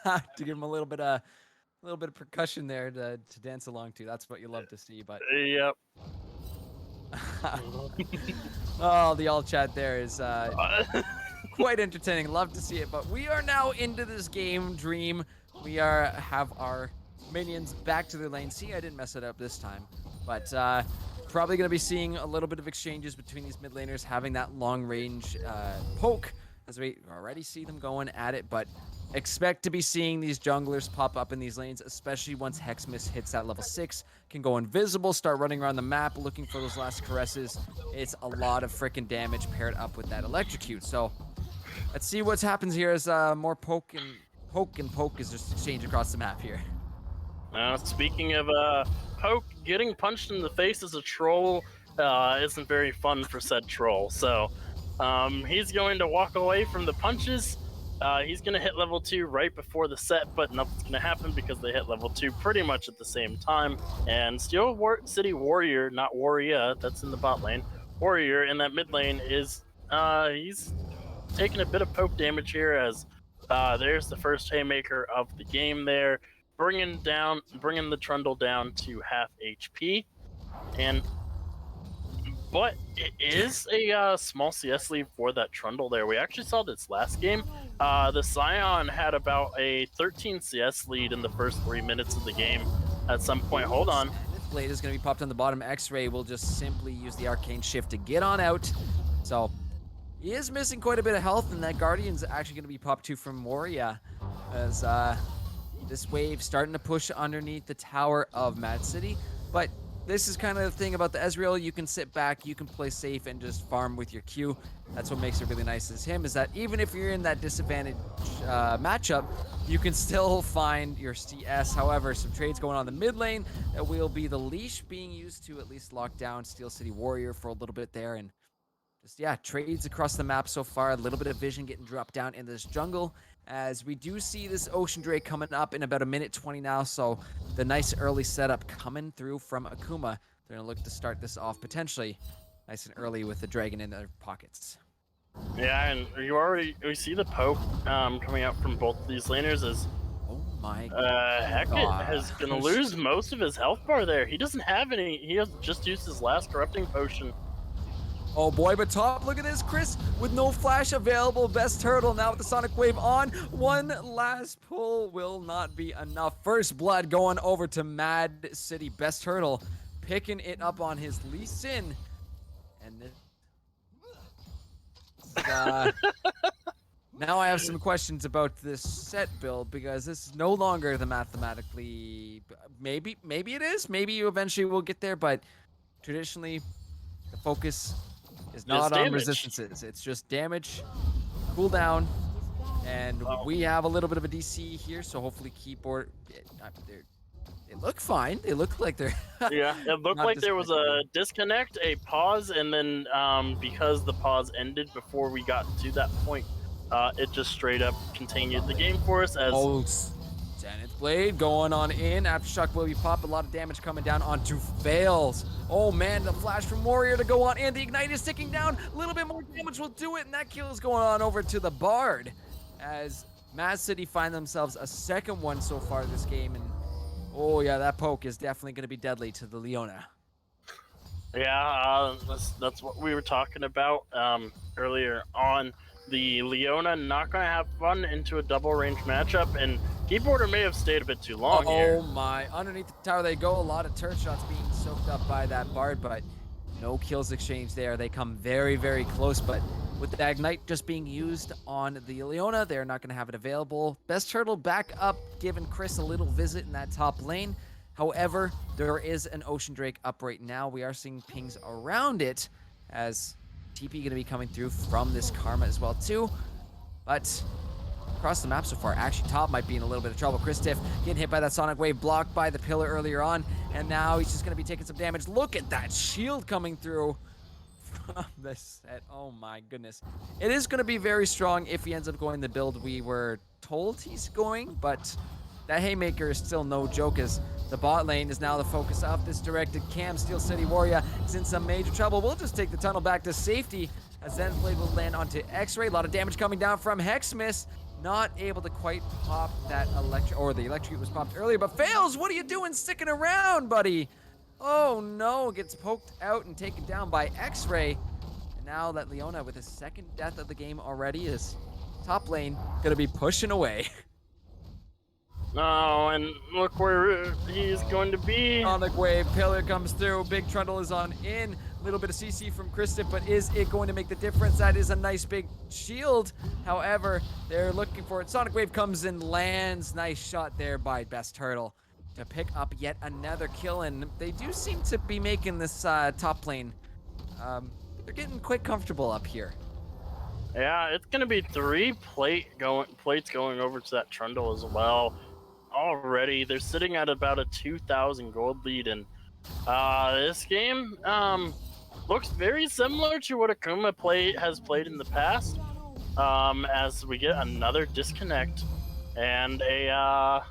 To give them a little bit of percussion there to dance along to. That's what you love to see. But Yep. oh, the all chat there is quite entertaining. Love to see it. But we are now into this game dream. We have our minions back to their lane. See, I didn't mess it up this time. But probably going to be seeing a little bit of exchanges between these mid laners, having that long range poke as we already see them going at it, but expect to be seeing these junglers pop up in these lanes, especially once Hexmas hits that level 6, can go invisible, start running around the map looking for those last caresses. It's a lot of freaking damage paired up with that electrocute. So let's see what happens here as more poke is just exchanged across the map here. Now, speaking of poke, getting punched in the face as a troll isn't very fun for said troll. So he's going to walk away from the punches. He's going to hit level 2 right before the set, but nothing's going to happen because they hit level 2 pretty much at the same time. And Steel City Warrior, not Warrior, that's in the bot lane. Warrior in that mid lane is he's taking a bit of poke damage here as there's the first haymaker of the game there, bringing the Trundle down to half HP, but it is a small CS lead for that Trundle there. We actually saw this last game. The Scion had about a 13 CS lead in the first 3 minutes of the game. At some point, hold on. Blade is going to be popped on the bottom. X-Ray will just simply use the Arcane Shift to get on out. So he is missing quite a bit of health, and that Guardian's actually going to be popped too from Moria as this wave starting to push underneath the tower of MAAD City. But this is kind of the thing about the Ezreal. You can sit back, you can play safe, and just farm with your Q. That's what makes it really nice as him, is that even if you're in that disadvantage matchup, you can still find your CS. However, some trades going on in the mid lane. That will be the leash being used to at least lock down Steel City Warrior for a little bit there. And just, yeah, trades across the map so far. A little bit of vision getting dropped down in this jungle, as we do see this Ocean Drake coming up in about a minute 20 now. So the nice early setup coming through from Akuma. They're gonna look to start this off potentially nice and early with the dragon in their pockets. Yeah, and we see the poke coming out from both of these laners as Oh my Hecate is gonna lose most of his health bar there. He doesn't have any. He has just used his last corrupting potion. Oh boy, but top, look at this, Chris, with no flash available. Best Turtle now with the Sonic Wave on. One last pull will not be enough. First blood going over to MAAD City. Best Turtle picking it up on his Lee Sin. And this, now I have some questions about this set build, because this is no longer the mathematically, maybe it is, maybe you eventually will get there, but traditionally the focus is not on resistances. It's just damage, cooldown, and we have a little bit of a DC here, so hopefully keyboard. They look fine. They look like they're. Yeah, it looked like there was a disconnect, a pause, and then because the pause ended before we got to that point, it just straight up continued the game for us as. Zenith Blade going on in. Aftershock will be popped. A lot of damage coming down onto Fails. Oh man, the flash from Warrior to go on in. The Ignite is ticking down. A little bit more damage will do it, and that kill is going on over to the Bard. As MAAD City find themselves a second one so far this game. And oh yeah, that poke is definitely going to be deadly to the Leona. Yeah, that's what we were talking about earlier on. The Leona not going to have fun into a double range matchup, and Keyboarder may have stayed a bit too long here. Oh my, underneath the tower they go. A lot of turret shots being soaked up by that Bard, but no kills exchanged there. They come very, very close, but with the Ignite just being used on the Leona, they're not going to have it available. Best Turtle back up, giving Chris a little visit in that top lane. However, there is an Ocean Drake up right now. We are seeing pings around it, as TP going to be coming through from this Karma as well too. But across the map so far, actually top might be in a little bit of trouble. Chris Tiff getting hit by that Sonic Wave, blocked by the pillar earlier on, and now he's just going to be taking some damage. Look at that shield coming through from this set. Oh my goodness. It is going to be very strong if he ends up going the build we were told he's going, but that Haymaker is still no joke, as the bot lane is now the focus of this directed cam. Steel City Warrior is in some major trouble. We'll just take the tunnel back to safety, as Zenith Blade will land onto X-Ray. A lot of damage coming down from Hexmas. Not able to quite pop that the electrocute was popped earlier, but Fails, what are you doing sticking around, buddy? Oh no, gets poked out and taken down by X-Ray. And now that Leona, with his second death of the game already, is top lane gonna be pushing away. Oh, and look where he's going to be. Sonic Wave, pillar comes through. Big Trundle is on in. Little bit of CC from Kristoff, but is it going to make the difference? That is a nice big shield. However, they're looking for it. Sonic Wave comes and lands. Nice shot there by Best Turtle to pick up yet another kill, and they do seem to be making this top lane. They're getting quite comfortable up here. Yeah, it's gonna be 3 plates going over to that Trundle as well. Already, they're sitting at about a 2,000 gold lead, and this game looks very similar to what Akuma has played in the past. As we get another disconnect and a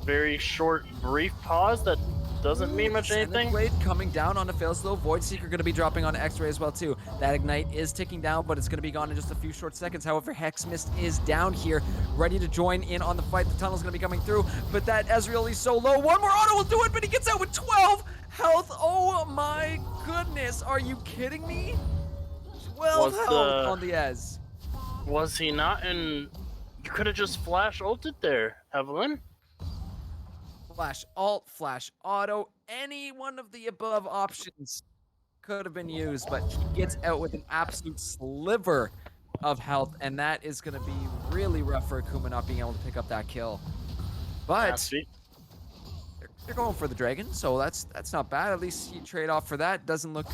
very short, brief pause that doesn't mean much anything. Blade coming down on a fail slow. Void Seeker going to be dropping on X-Ray as well too. That Ignite is ticking down, but it's going to be gone in just a few short seconds. However, Hex Mist is down here, ready to join in on the fight. The tunnel's going to be coming through, but that Ezreal is so low. One more auto will do it, but he gets out with 12 health. Oh my goodness, are you kidding me? 12 health on the Ez. Was he not in? You could have just flash ulted there, Evelyn. Flash alt, flash auto, any one of the above options could have been used, but he gets out with an absolute sliver of health, and that is going to be really rough for Akuma not being able to pick up that kill. But they're going for the dragon, so that's not bad. At least you trade off for that. Doesn't look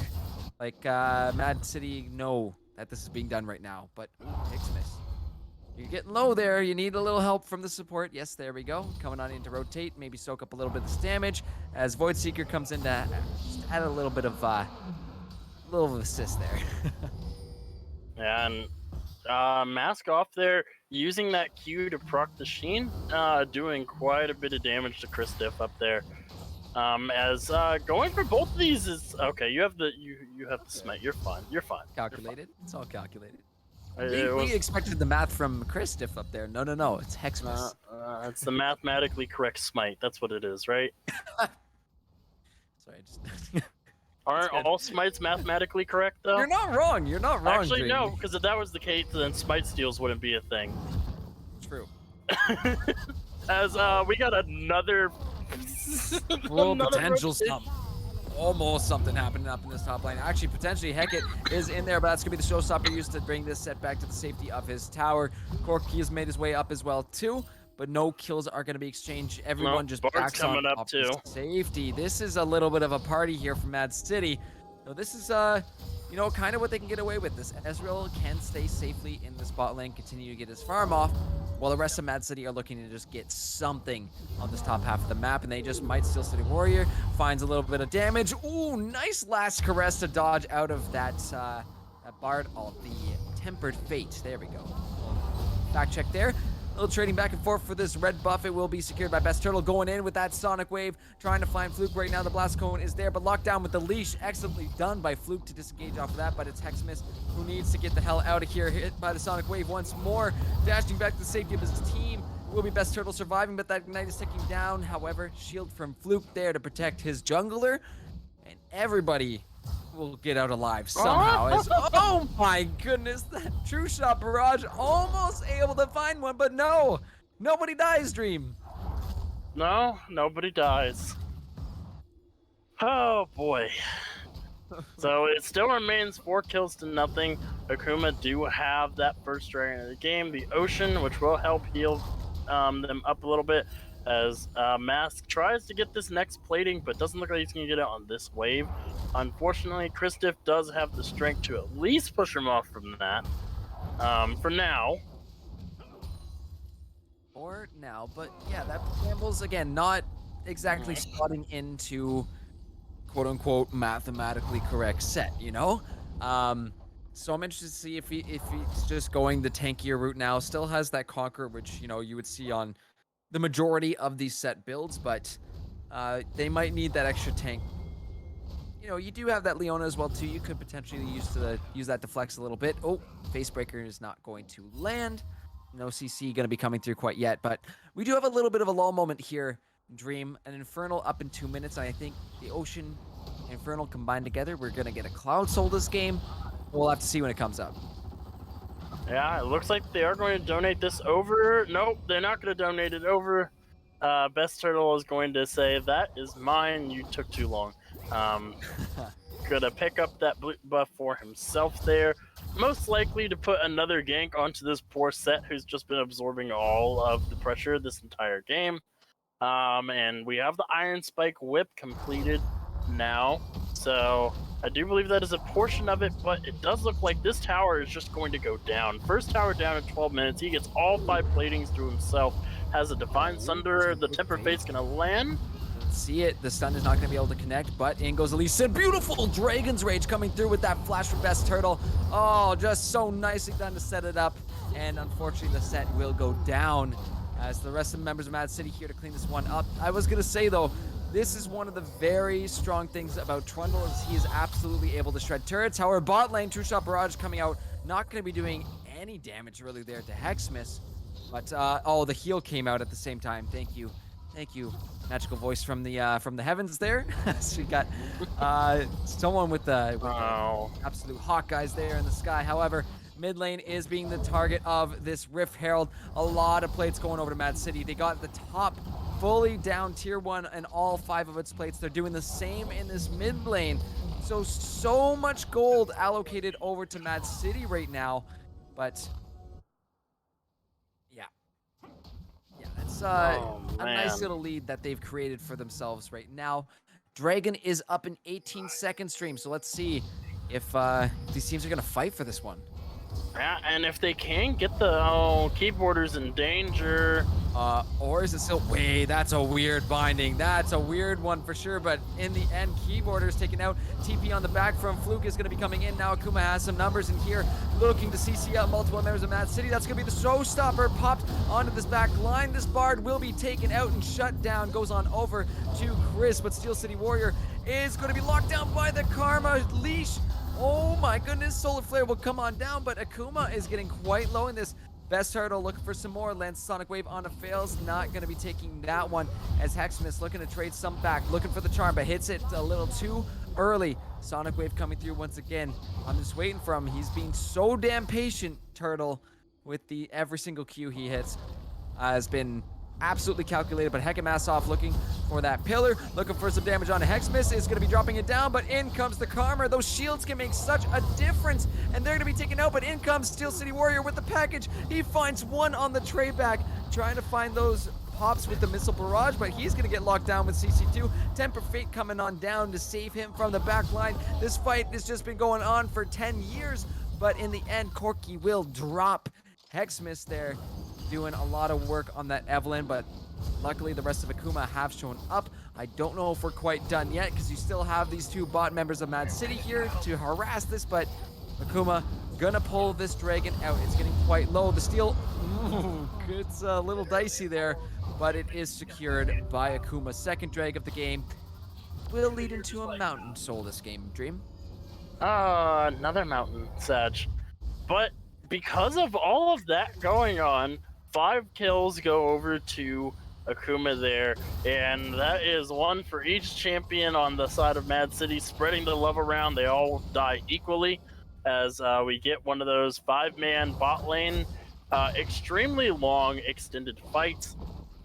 like MAAD City know that this is being done right now, but Hex Miss. You're getting low there. You need a little help from the support. Yes, there we go. Coming on in to rotate, maybe soak up a little bit of this damage as Void Seeker comes in to just add a little bit of assist there. And Mask off there, using that Q to proc the Sheen, doing quite a bit of damage to Kristoff up there. As going for both of these is okay. You have the smite. You're fine. You're fine. Calculated. It's all calculated. We We expected the math from Kristoff up there. No. It's Hex Miss. It's the mathematically correct smite. That's what it is, right? Sorry, Aren't all smites mathematically correct, though? You're not wrong. Actually, Dream. no, because if that was the case, then smite steals wouldn't be a thing. True. As we got another Potential something. Almost something happening up in this top lane. Actually, potentially Hecate is in there, but that's going to be the showstopper used to bring this set back to the safety of his tower. Corki has made his way up as well, too, but no kills are going to be exchanged. Everyone just Bard's backs coming on up too. Safety. This is a little bit of a party here from MAAD City. So this is, kind of what they can get away with. This Ezreal can stay safely in the spot lane, continue to get his farm off, while the rest of MAAD City are looking to just get something on this top half of the map, and they just might Steel City Warrior finds a little bit of damage. Ooh, nice last caress to dodge out of that Bard ult, the Tempered Fate. There we go. Fact check there. A little trading back and forth for this red buff. It will be secured by Best Turtle going in with that Sonic Wave, trying to find Fluke right now. The Blast Cone is there, but locked down with the leash. Excellently done by Fluke to disengage off of that, but it's Hexmiss who needs to get the hell out of here. Hit by the Sonic Wave once more, dashing back to the safety of his team. It will be Best Turtle surviving, but that Ignite is ticking down. However, shield from Fluke there to protect his jungler, and everybody will get out alive somehow. Oh my goodness, that True Shot Barrage almost able to find one, but no, nobody dies, Dream. No, nobody dies. Oh boy. So it still remains 4 kills to nothing. Akuma do have that first dragon of the game, the Ocean, which will help heal them up a little bit. As Mask tries to get this next plating, but doesn't look like he's going to get it on this wave. Unfortunately, Kristoff does have the strength to at least push him off from that. For now. For now, but yeah, that Campbell's, again, not exactly slotting into quote-unquote mathematically correct set, you know? So I'm interested to see if he's just going the tankier route now. Still has that Conqueror, which, you would see on the majority of these set builds, but they might need that extra tank. You do have that Leona as well too. You could potentially use that to flex a little bit. Oh, Facebreaker is not going to land. No CC going to be coming through quite yet, but we do have a little bit of a lull moment here. Dream, an Infernal up in 2 minutes, and I think the Ocean and Infernal combined together, we're going to get a Cloud Soul this game. We'll have to see when it comes up. Yeah, it looks like they are going to donate this over. Nope, they're not going to donate it over. Best Turtle is going to say, that is mine, you took too long. gonna pick up that blue buff for himself there. Most likely to put another gank onto this poor Set, who's just been absorbing all of the pressure this entire game. And we have the Iron Spike Whip completed now. So I do believe that is a portion of it, but it does look like this tower is just going to go down. First tower down in 12 minutes. He gets all 5 platings to himself. Has a Divine Sunder. The Temper Fate's going to land. See it, the stun is not going to be able to connect, but in goes Elise. Beautiful Dragon's Rage coming through with that flash from Best Turtle. Oh, just so nicely done to set it up. And unfortunately, the set will go down as the rest of the members of MAAD City here to clean this one up. I was going to say, though, this is one of the very strong things about Trundle is he is absolutely able to shred turrets. However, bot lane, True Shot Barrage coming out, not going to be doing any damage really there to Hexmas. But, oh, the heal came out at the same time. Thank you. Thank you, magical voice from the heavens there. So we got someone with the absolute Hawkeyes there in the sky. However, mid lane is being the target of this Rift Herald. A lot of plates going over to MAAD City. They got the top fully down tier 1 and all 5 of its plates. They're doing the same in this mid lane. So much gold allocated over to MAAD City right now. But it's a nice little lead that they've created for themselves right now. Dragon is up in 18-second stream, so let's see if these teams are going to fight for this one. Yeah, and if they can get the keyboarders in danger. Or is it still... Wait, that's a weird binding. That's a weird one for sure, but in the end, keyboarders taken out. TP on the back from Fluke is going to be coming in now. Akuma has some numbers in here, looking to CC out multiple members of MAAD City. That's going to be the showstopper. Popped onto this back line. This Bard will be taken out and shut down. Goes on over to Chris, but Steel City Warrior is going to be locked down by the Karma leash. Oh my goodness, Solar Flare will come on down, but Akuma is getting quite low in this. Best Turtle looking for some more. Lands Sonic Wave on a fails. Not going to be taking that one as Hexmas looking to trade some back. Looking for the charm, but hits it a little too early. Sonic Wave coming through once again. I'm just waiting for him. He's being so damn patient, Turtle, with the every single Q he hits. Has been absolutely calculated, but Hekamasoff looking for that pillar, looking for some damage on Hexmas, is going to be dropping it down, but in comes the Karma. Those shields can make such a difference, and they're going to be taken out, but in comes Steel City Warrior with the package. He finds one on the tray back, trying to find those pops with the missile barrage, but he's going to get locked down with CC2. Temper Fate coming on down to save him from the back line. This fight has just been going on for 10 years, but in the end, Corky will drop Hexmas there, doing a lot of work on that Evelyn, but luckily the rest of Akuma have shown up. I don't know if we're quite done yet because you still have these 2 bot members of MAAD City here to harass this, but Akuma gonna pull this dragon out. It's getting quite low. The steal, it's a little dicey there, but it is secured by Akuma. Second drag of the game will lead into a mountain soul this game. Dream? Another mountain, Sag. But because of all of that going on, 5 kills go over to Akuma there, and that is 1 for each champion on the side of MAAD City, spreading the love around. They all die equally as we get one of those 5-man bot lane, extremely long extended fights,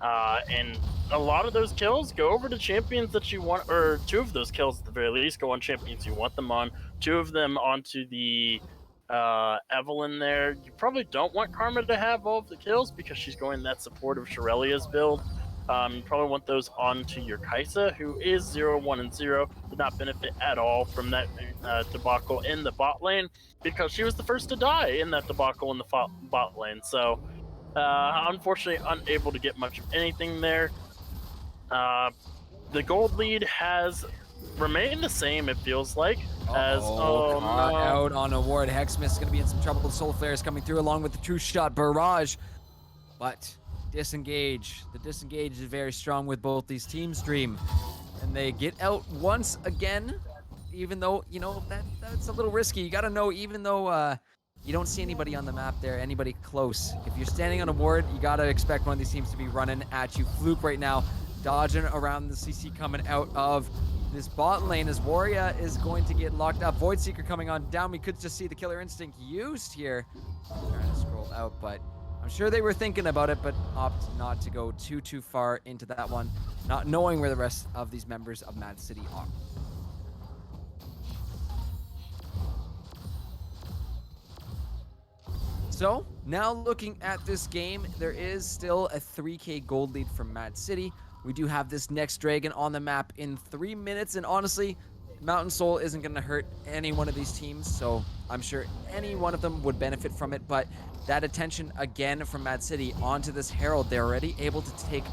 and a lot of those kills go over to champions that you want, or 2 of those kills at the very least go on champions you want them on, 2 of them onto the Evelyn there. You probably don't want Karma to have all of the kills because she's going that supportive Shirelia's build. You probably want those onto your Kaisa, who is 0-1 and 0. Did not benefit at all from that debacle in the bot lane because she was the first to die in that debacle in the bot lane. So unfortunately unable to get much of anything there. The gold lead has remained the same, it feels like. Out on a ward. Hexmas is going to be in some trouble. The Soul Flare is coming through along with the True Shot Barrage. But disengage. The disengage is very strong with both these teams, Dream. And they get out once again, even though, you know, that's a little risky. You got to know, even though you don't see anybody on the map there, anybody close, if you're standing on a ward, you got to expect one of these teams to be running at you. Fluke right now, dodging around the CC coming out of this bot lane as Warrior is going to get locked up. Void Seeker coming on down. We could just see the Killer Instinct used here. Trying to scroll out, but I'm sure they were thinking about it, but opt not to go too far into that one, not knowing where the rest of these members of MAAD City are. So now looking at this game, there is still a 3K gold lead from MAAD City. We do have this next dragon on the map in 3 minutes, and honestly, Mountain Soul isn't going to hurt any one of these teams, so I'm sure any one of them would benefit from it. But that attention again from MAAD City onto this Herald, they're already able to take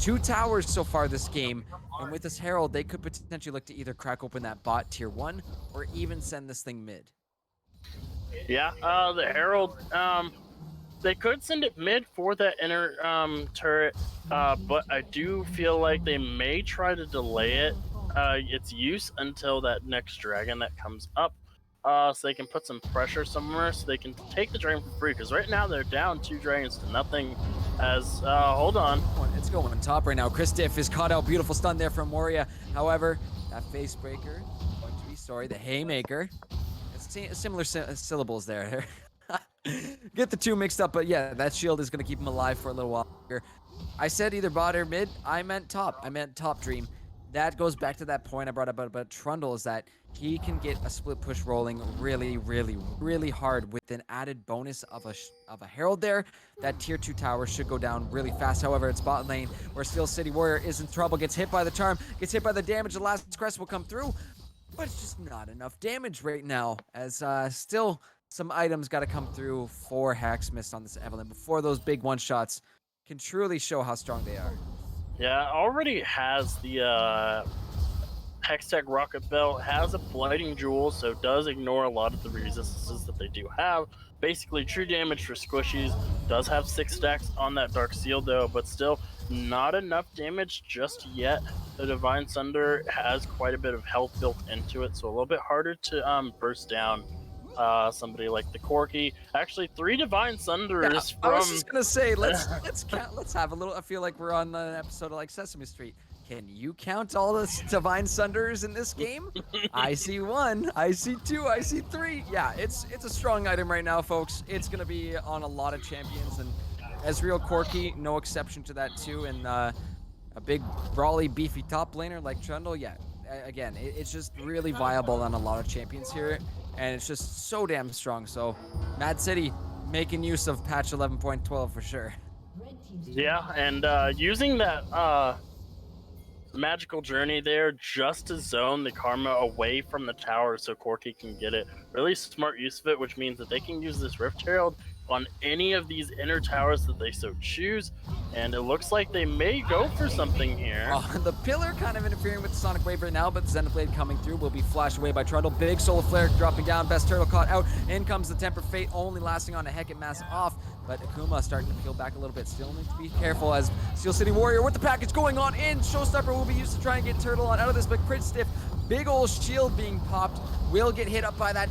2 towers so far this game, and with this Herald, they could potentially look to either crack open that bot tier 1 or even send this thing mid. Yeah, the Herald, they could send it mid for that inner turret, but I do feel like they may try to delay its use until that next dragon that comes up, so they can put some pressure somewhere, so they can take the dragon for free. Because right now they're down 2 dragons to nothing. As hold on, It's going top right now. Chris Diff is caught out. Beautiful stun there from Moria. However, that face breaker going to be the haymaker. It's similar syllables there. Get the 2 mixed up, but yeah, that shield is going to keep him alive for a little while here. I said either bot or mid. I meant top. I meant top Dream. That goes back to that point I brought up about Trundle, is that he can get a split push rolling really, really, really hard with an added bonus of a Herald there. That tier 2 tower should go down really fast. However, it's bot lane where Steel City Warrior is in trouble, gets hit by the charm, gets hit by the damage. The last crest will come through, but it's just not enough damage right now, as still some items got to come through for Hacksmith on this Evelyn before those big one-shots can truly show how strong they are. yeah, already has the Hextech Rocket Belt, has a Blighting Jewel, so does ignore a lot of the resistances that they do have. Basically, true damage for squishies. Does have 6 stacks on that Dark Seal though, but still not enough damage just yet. The Divine Sunder has quite a bit of health built into it, so a little bit harder to burst down somebody like the Corky. Actually, 3 Divine Sunders I was from. just gonna say, let's count. Let's have a little. I feel like we're on an episode of like Sesame Street. Can you count all the Divine Sunders in this game? I see 1, I see 2, I see 3. Yeah, it's a strong item right now, folks. It's gonna be on a lot of champions, and Ezreal Corky, no exception to that too. And a big brawly, beefy top laner like Trundle. Yeah, again, it's just really viable on a lot of champions here, and it's just so damn strong. So, MAAD City making use of patch 11.12 for sure. Yeah, and using that magical journey there just to zone the karma away from the tower so Corky can get it. Really smart use of it, which means that they can use this Rift Herald on any of these inner towers that they so choose, and it looks like they may go for something here. The pillar kind of interfering with the Sonic Wave right now, but the Xenoblade coming through will be flashed away by Trundle. Big Solar Flare dropping down, Best Turtle caught out. In comes the Temper Fate, only lasting on a Hecate Mass off, but Akuma starting to peel back a little bit. Still need to be careful as Steel City Warrior with the package going on in. Showstopper will be used to try and get Turtle on out of this, but Crit Stiff, big old shield being popped, will get hit up by that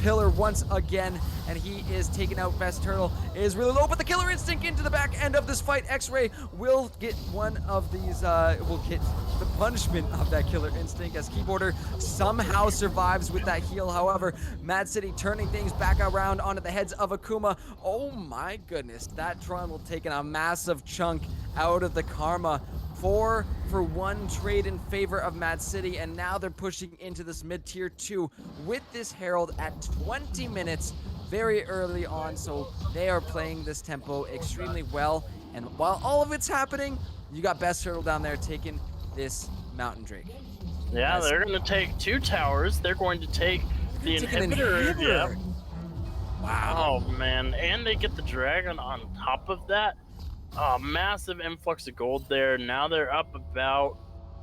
pillar once again, and he is taking out. Best Turtle is really low, but the Killer Instinct into the back end of this fight. X-Ray will get one of these, will get the punishment of that Killer Instinct as Keyboarder somehow survives with that heal. However, MAAD City turning things back around onto the heads of Akuma. Oh my goodness, that Trundle taking a massive chunk out of the karma. 4-for-1 trade in favor of MAAD City, and now they're pushing into this mid-tier 2 with this Herald at 20 minutes very early on, so they are playing this tempo extremely well. And while all of it's happening, you got Best Turtle down there taking this Mountain Drake. Yeah, they're going to take 2 towers. They're going to take the inhibitor. Yeah. Wow. Oh, man. And they get the dragon on top of that. Massive influx of gold there. Now they're up about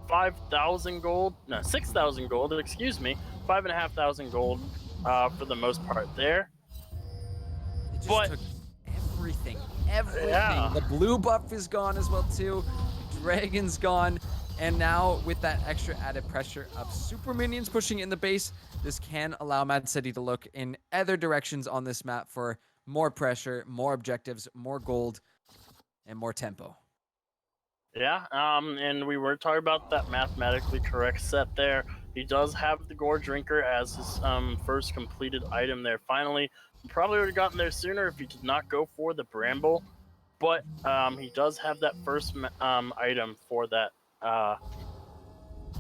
5,000 gold. No, 6,000 gold, excuse me. 5,500 gold for the most part there. It just But took everything. Everything. Yeah. The blue buff is gone as well too. Dragon's gone. And now with that extra added pressure of super minions pushing in the base, this can allow MAAD City to look in other directions on this map for more pressure, more objectives, more gold, and more tempo. Yeah, and we were talking about that mathematically correct set there. He does have the Gore Drinker as his first completed item there. Finally, he probably would have gotten there sooner if he did not go for the Bramble, but he does have that first item for that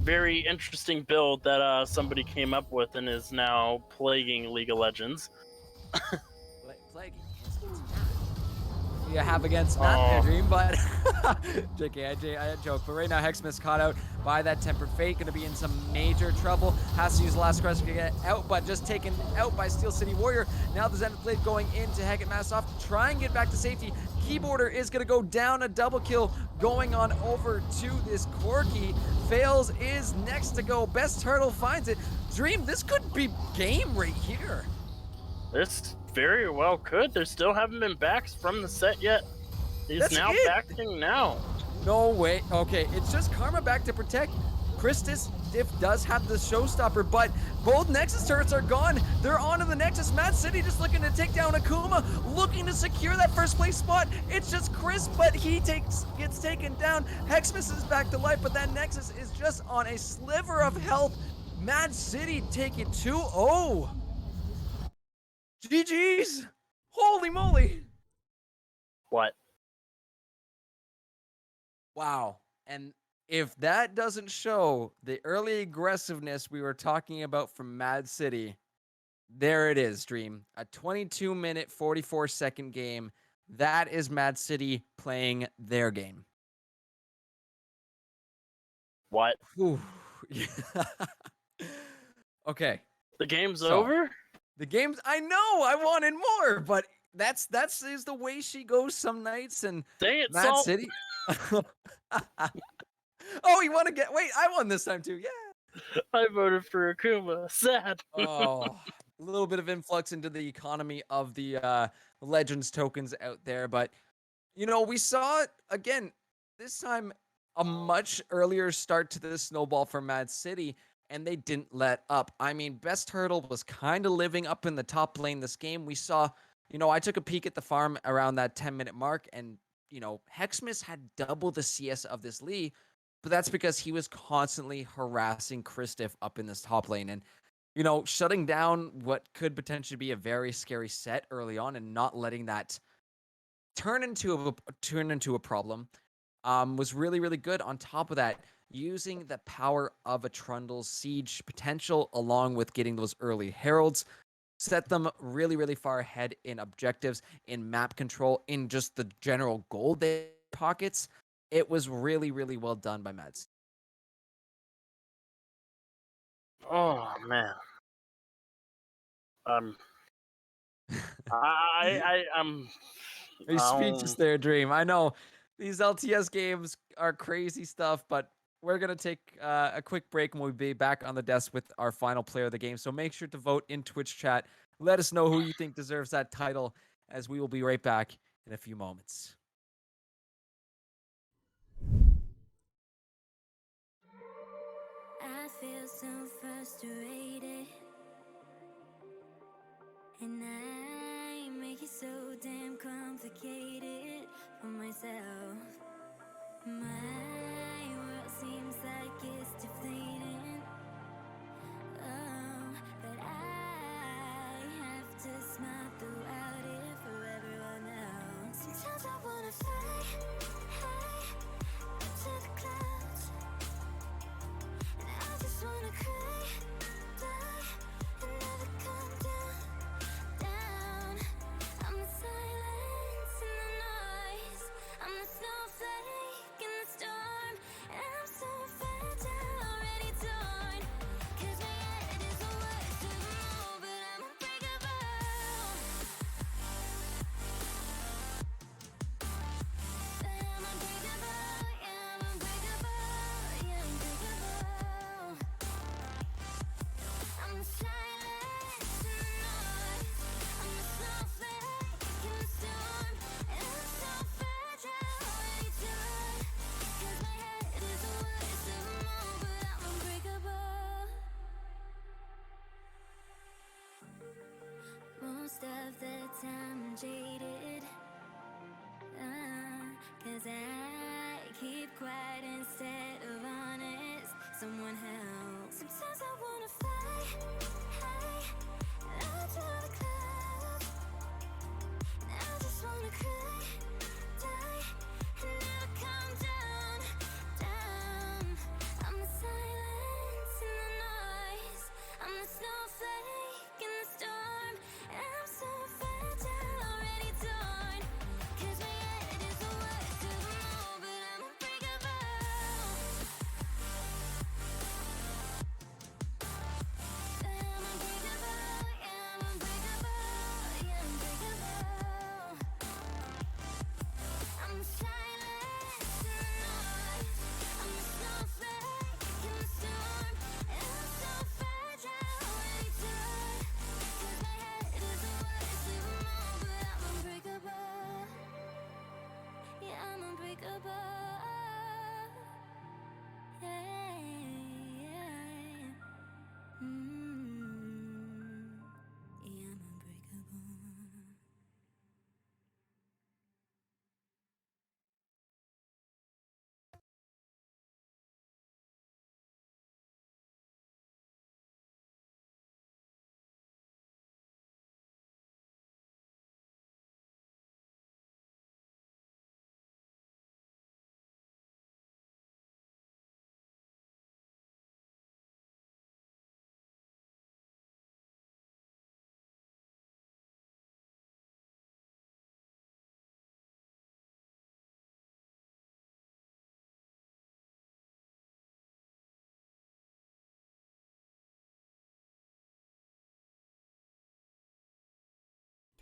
very interesting build that somebody came up with and is now plaguing League of Legends. Plaguing, yes you have against Matt there, Dream, but JK, I joke. But right now, Hexmas caught out by that Tempered Fate, gonna be in some major trouble. Has to use the last crest to get out, but just taken out by Steel City Warrior. Now the Zenith Blade going into Heket Mastoff, try and get back to safety. Keyboarder is gonna go down, a double kill going on over to this Corki. Fails is next to go. Best Turtle finds it. Dream, this could be game right here. This very well could. There still haven't been backs from the set yet. He's That's now it. backing now. No way. Okay, it's just Karma back to protect. Christus Diff does have the showstopper, but both Nexus turrets are gone. They're on to the Nexus. Mad City just looking to take down Akuma, looking to secure that first place spot. It's just Chris, but he gets taken down. Hexmas is back to life, but that Nexus is just on a sliver of health. Mad City take it 2-0. GG's. Holy moly. What? Wow. And if that doesn't show the early aggressiveness we were talking about from Mad City, there it is, Dream. A 22-minute, 44-second game. That is Mad City playing their game. What? Whew. Okay. The game's So, over? The game's, I know, I wanted more, but that's is the way she goes some nights. And Dang it, Mad Salt. City. Oh, you want to get? Wait, I won this time too. Yeah. I voted for Akuma. Sad. Oh, a little bit of influx into the economy of the Legends tokens out there, but you know, we saw it again this time. A much earlier start to this snowball for Mad City, and they didn't let up. I mean, Best Turtle was kind of living up in the top lane this game. We saw, you know, I took a peek at the farm around that 10-minute mark, and you know, Hexmas had double the CS of this Lee, but that's because he was constantly harassing Christiff up in this top lane and, you know, shutting down what could potentially be a very scary set early on and not letting that turn into a problem was really, really good. On top of that, using the power of a Trundle's siege potential along with getting those early heralds set them really, really far ahead in objectives, in map control, in just the general gold pockets. It was really, really well done by Mads. Oh man. I'm You're speechless there, Dream. I know these LTS games are crazy stuff, but we're going to take a quick break and we'll be back on the desk with our final player of the game. So make sure to vote in Twitch chat. Let us know who you think deserves that title, as we will be right back in a few moments. I feel so frustrated, and I make it so damn complicated for myself. My world seems like it's deflating. Oh, but I have to smile throughout it for everyone else. Sometimes I wanna fly high up to the clouds, and I just wanna cry, die, and never come down. I'm the silence and the noise. I'm the snowflake in the storm, and I'm so fragile, already torn. 'Cause my head is the worst of them all, but I'm unbreakable. I'm unbreakable, yeah, I'm unbreakable, yeah, unbreakable. I'm the silence and the noise. I'm the snowflake in the storm, and I'm so fragile, already torn. 'Cause my head is the worst of them all, but I'm unbreakable. Most of the time I'm jaded, 'cause I keep quiet instead of honest. Someone help. Sometimes I wanna fly high up to the clouds, and I just wanna cry, die, and never come down. I'm the silence and the noise. I'm the snowflake in the storm, and I'm so fragile, already torn. 'Cause my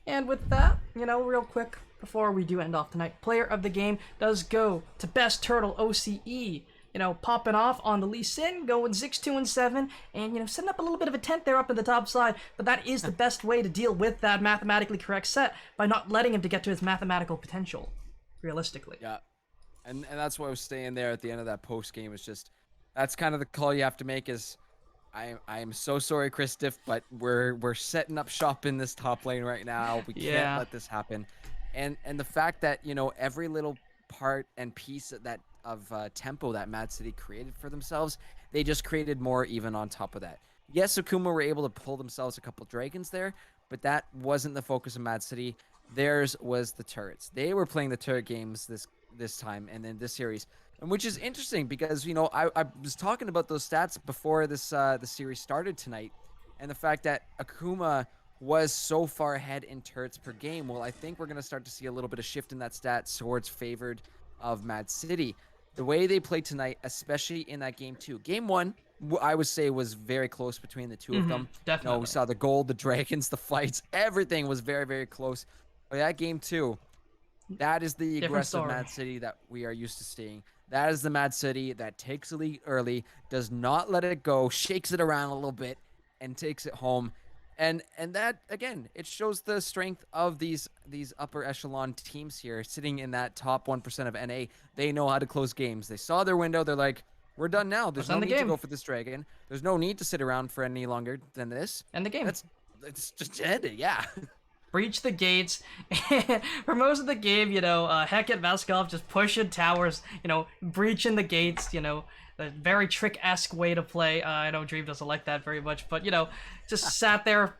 And with that, real quick before we do end off tonight, player of the game does go to Best Turtle OCE. Popping off on the Lee Sin, going 6-2-7, and setting up a little bit of a tent there up in the top side. But that is the best way to deal with that mathematically correct set, by not letting him to get to his mathematical potential, realistically. Yeah, and that's what I was saying there at the end of that post game. Is just that's kind of the call you have to make. Is I am so sorry, Chris Stiff, but we're setting up shop in this top lane right now. We can't let this happen. And the fact that every little part and piece of tempo that Mad City created for themselves, they just created more even on top of that. Yes, Akuma were able to pull themselves a couple dragons there, but that wasn't the focus of Mad City. Theirs was the turrets. They were playing the turret games this time and then this series, and which is interesting because I was talking about those stats before this the series started tonight, and the fact that Akuma was so far ahead in turrets per game. Well, I think we're going to start to see a little bit of shift in that stat towards favored of Mad City. The way they played tonight, especially in that game 2. Game 1, I would say, was very close between the two of them. Definitely. We saw the gold, the dragons, the fights, everything was very, very close. But that game 2, that is the aggressive Mad City that we are used to seeing. That is the Mad City that takes the lead early, does not let it go, shakes it around a little bit, and takes it home. And that, again, it shows the strength of these upper echelon teams here sitting in that top 1% of NA. They know how to close games. They saw their window. They're like, we're done now. There's no need to go for this dragon. There's no need to sit around for any longer than this. And the game. It's just ended, yeah. Breach the gates. For most of the game, Heket Vaskov just pushing towers, breaching the gates, a very trick-esque way to play. I know Dream doesn't like that very much, but, just sat there,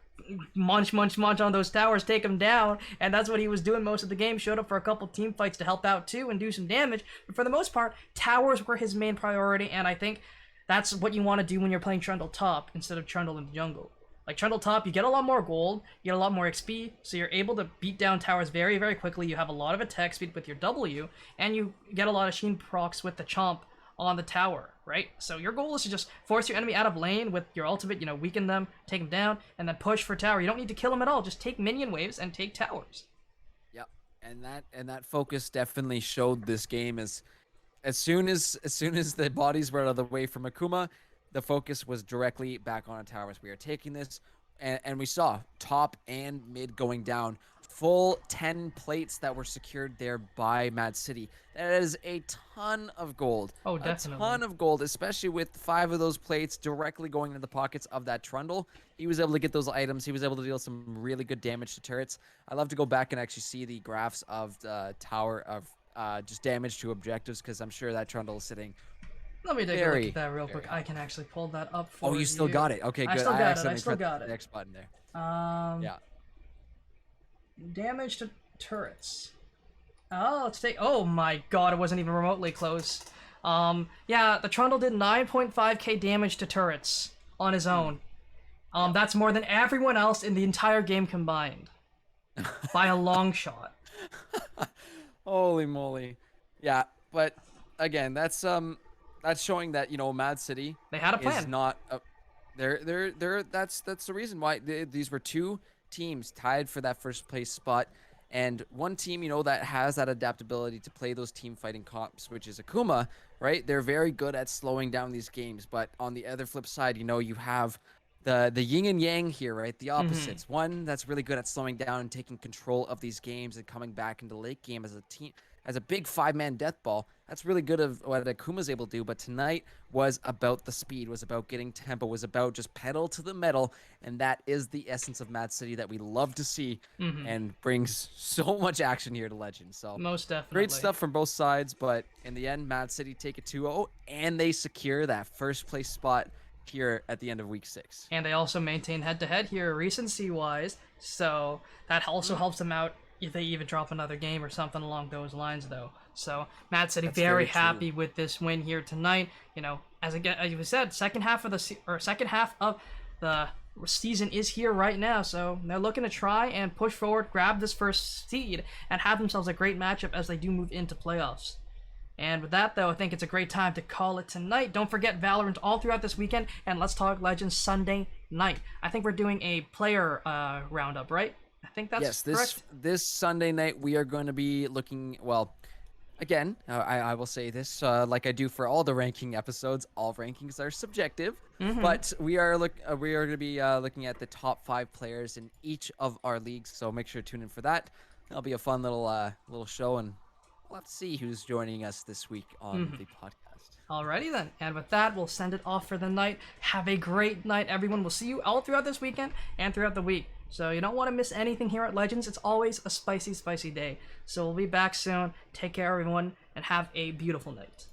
munch on those towers, take them down, and that's what he was doing most of the game. Showed up for a couple team fights to help out, too, and do some damage. But for the most part, towers were his main priority, and I think that's what you want to do when you're playing Trundle top instead of Trundle in the jungle. Like, Trundle top, you get a lot more gold, you get a lot more XP, so you're able to beat down towers very, very quickly. You have a lot of attack speed with your W, and you get a lot of Sheen procs with the Chomp on the tower, right? So your goal is to just force your enemy out of lane with your ultimate, weaken them, take them down, and then push for tower. You don't need to kill them at all. Just take minion waves and take towers. Yep, and that focus definitely showed this game as soon as the bodies were out of the way from Akuma, the focus was directly back on towers. We are taking this, and we saw top and mid going down. Full 10 plates that were secured there by Mad City. That is a ton of gold. Oh, definitely. A ton of gold, especially with 5 of those plates directly going into the pockets of that Trundle. He was able to get those items. He was able to deal some really good damage to turrets. I love to go back and actually see the graphs of the tower of just damage to objectives, because I'm sure that Trundle is sitting. Let me take a look at that real quick. I can actually pull that up for you. Oh, you still got it. Okay, good. I still got it. The X button there. Yeah. Damage to turrets. Oh, let's take. Oh my god, it wasn't even remotely close. Yeah, the Trundle did 9.5k damage to turrets on his own. That's more than everyone else in the entire game combined. By a long shot. Holy moly. Yeah, but again, that's showing that, Mad City, they had a plan. Is not that's the reason why these were 2 teams tied for that first place spot, and one team that has that adaptability to play those team fighting comps, which is Akuma, right? They're very good at slowing down these games, but on the other flip side, you have the yin and yang here, right? The opposites. One that's really good at slowing down and taking control of these games and coming back into late game as a team, as a big 5-man death ball. That's really good of what Akuma's able to do, but tonight was about the speed, was about getting tempo, was about just pedal to the metal, and that is the essence of Mad City that we love to see and brings so much action here to Legend. So most definitely. Great stuff from both sides, but in the end, Mad City take it 2-0, and they secure that first place spot here at the end of week 6. And they also maintain head-to-head here recency-wise, so that also helps them out if they even drop another game or something along those lines, though. So Mad City very happy with this win here tonight. As you said, second half of the season is here right now, so they're looking to try and push forward, grab this first seed, and have themselves a great matchup as they do move into playoffs. And with that, though, I think it's a great time to call it tonight. Don't forget Valorant all throughout this weekend, and Let's Talk Legends Sunday night. I think we're doing a player roundup, right? I think that's Yes, correct. this Sunday night we are going to be looking. Well, again, I will say this like I do for all the ranking episodes. All rankings are subjective, but we are going to be looking at the top 5 players in each of our leagues. So make sure to tune in for that. That'll be a fun little show, and we'll have to see who's joining us this week on the podcast. Alrighty then, and with that, we'll send it off for the night. Have a great night, everyone. We'll see you all throughout this weekend and throughout the week. So you don't want to miss anything here at Legends. It's always a spicy, spicy day. So we'll be back soon. Take care, everyone, and have a beautiful night.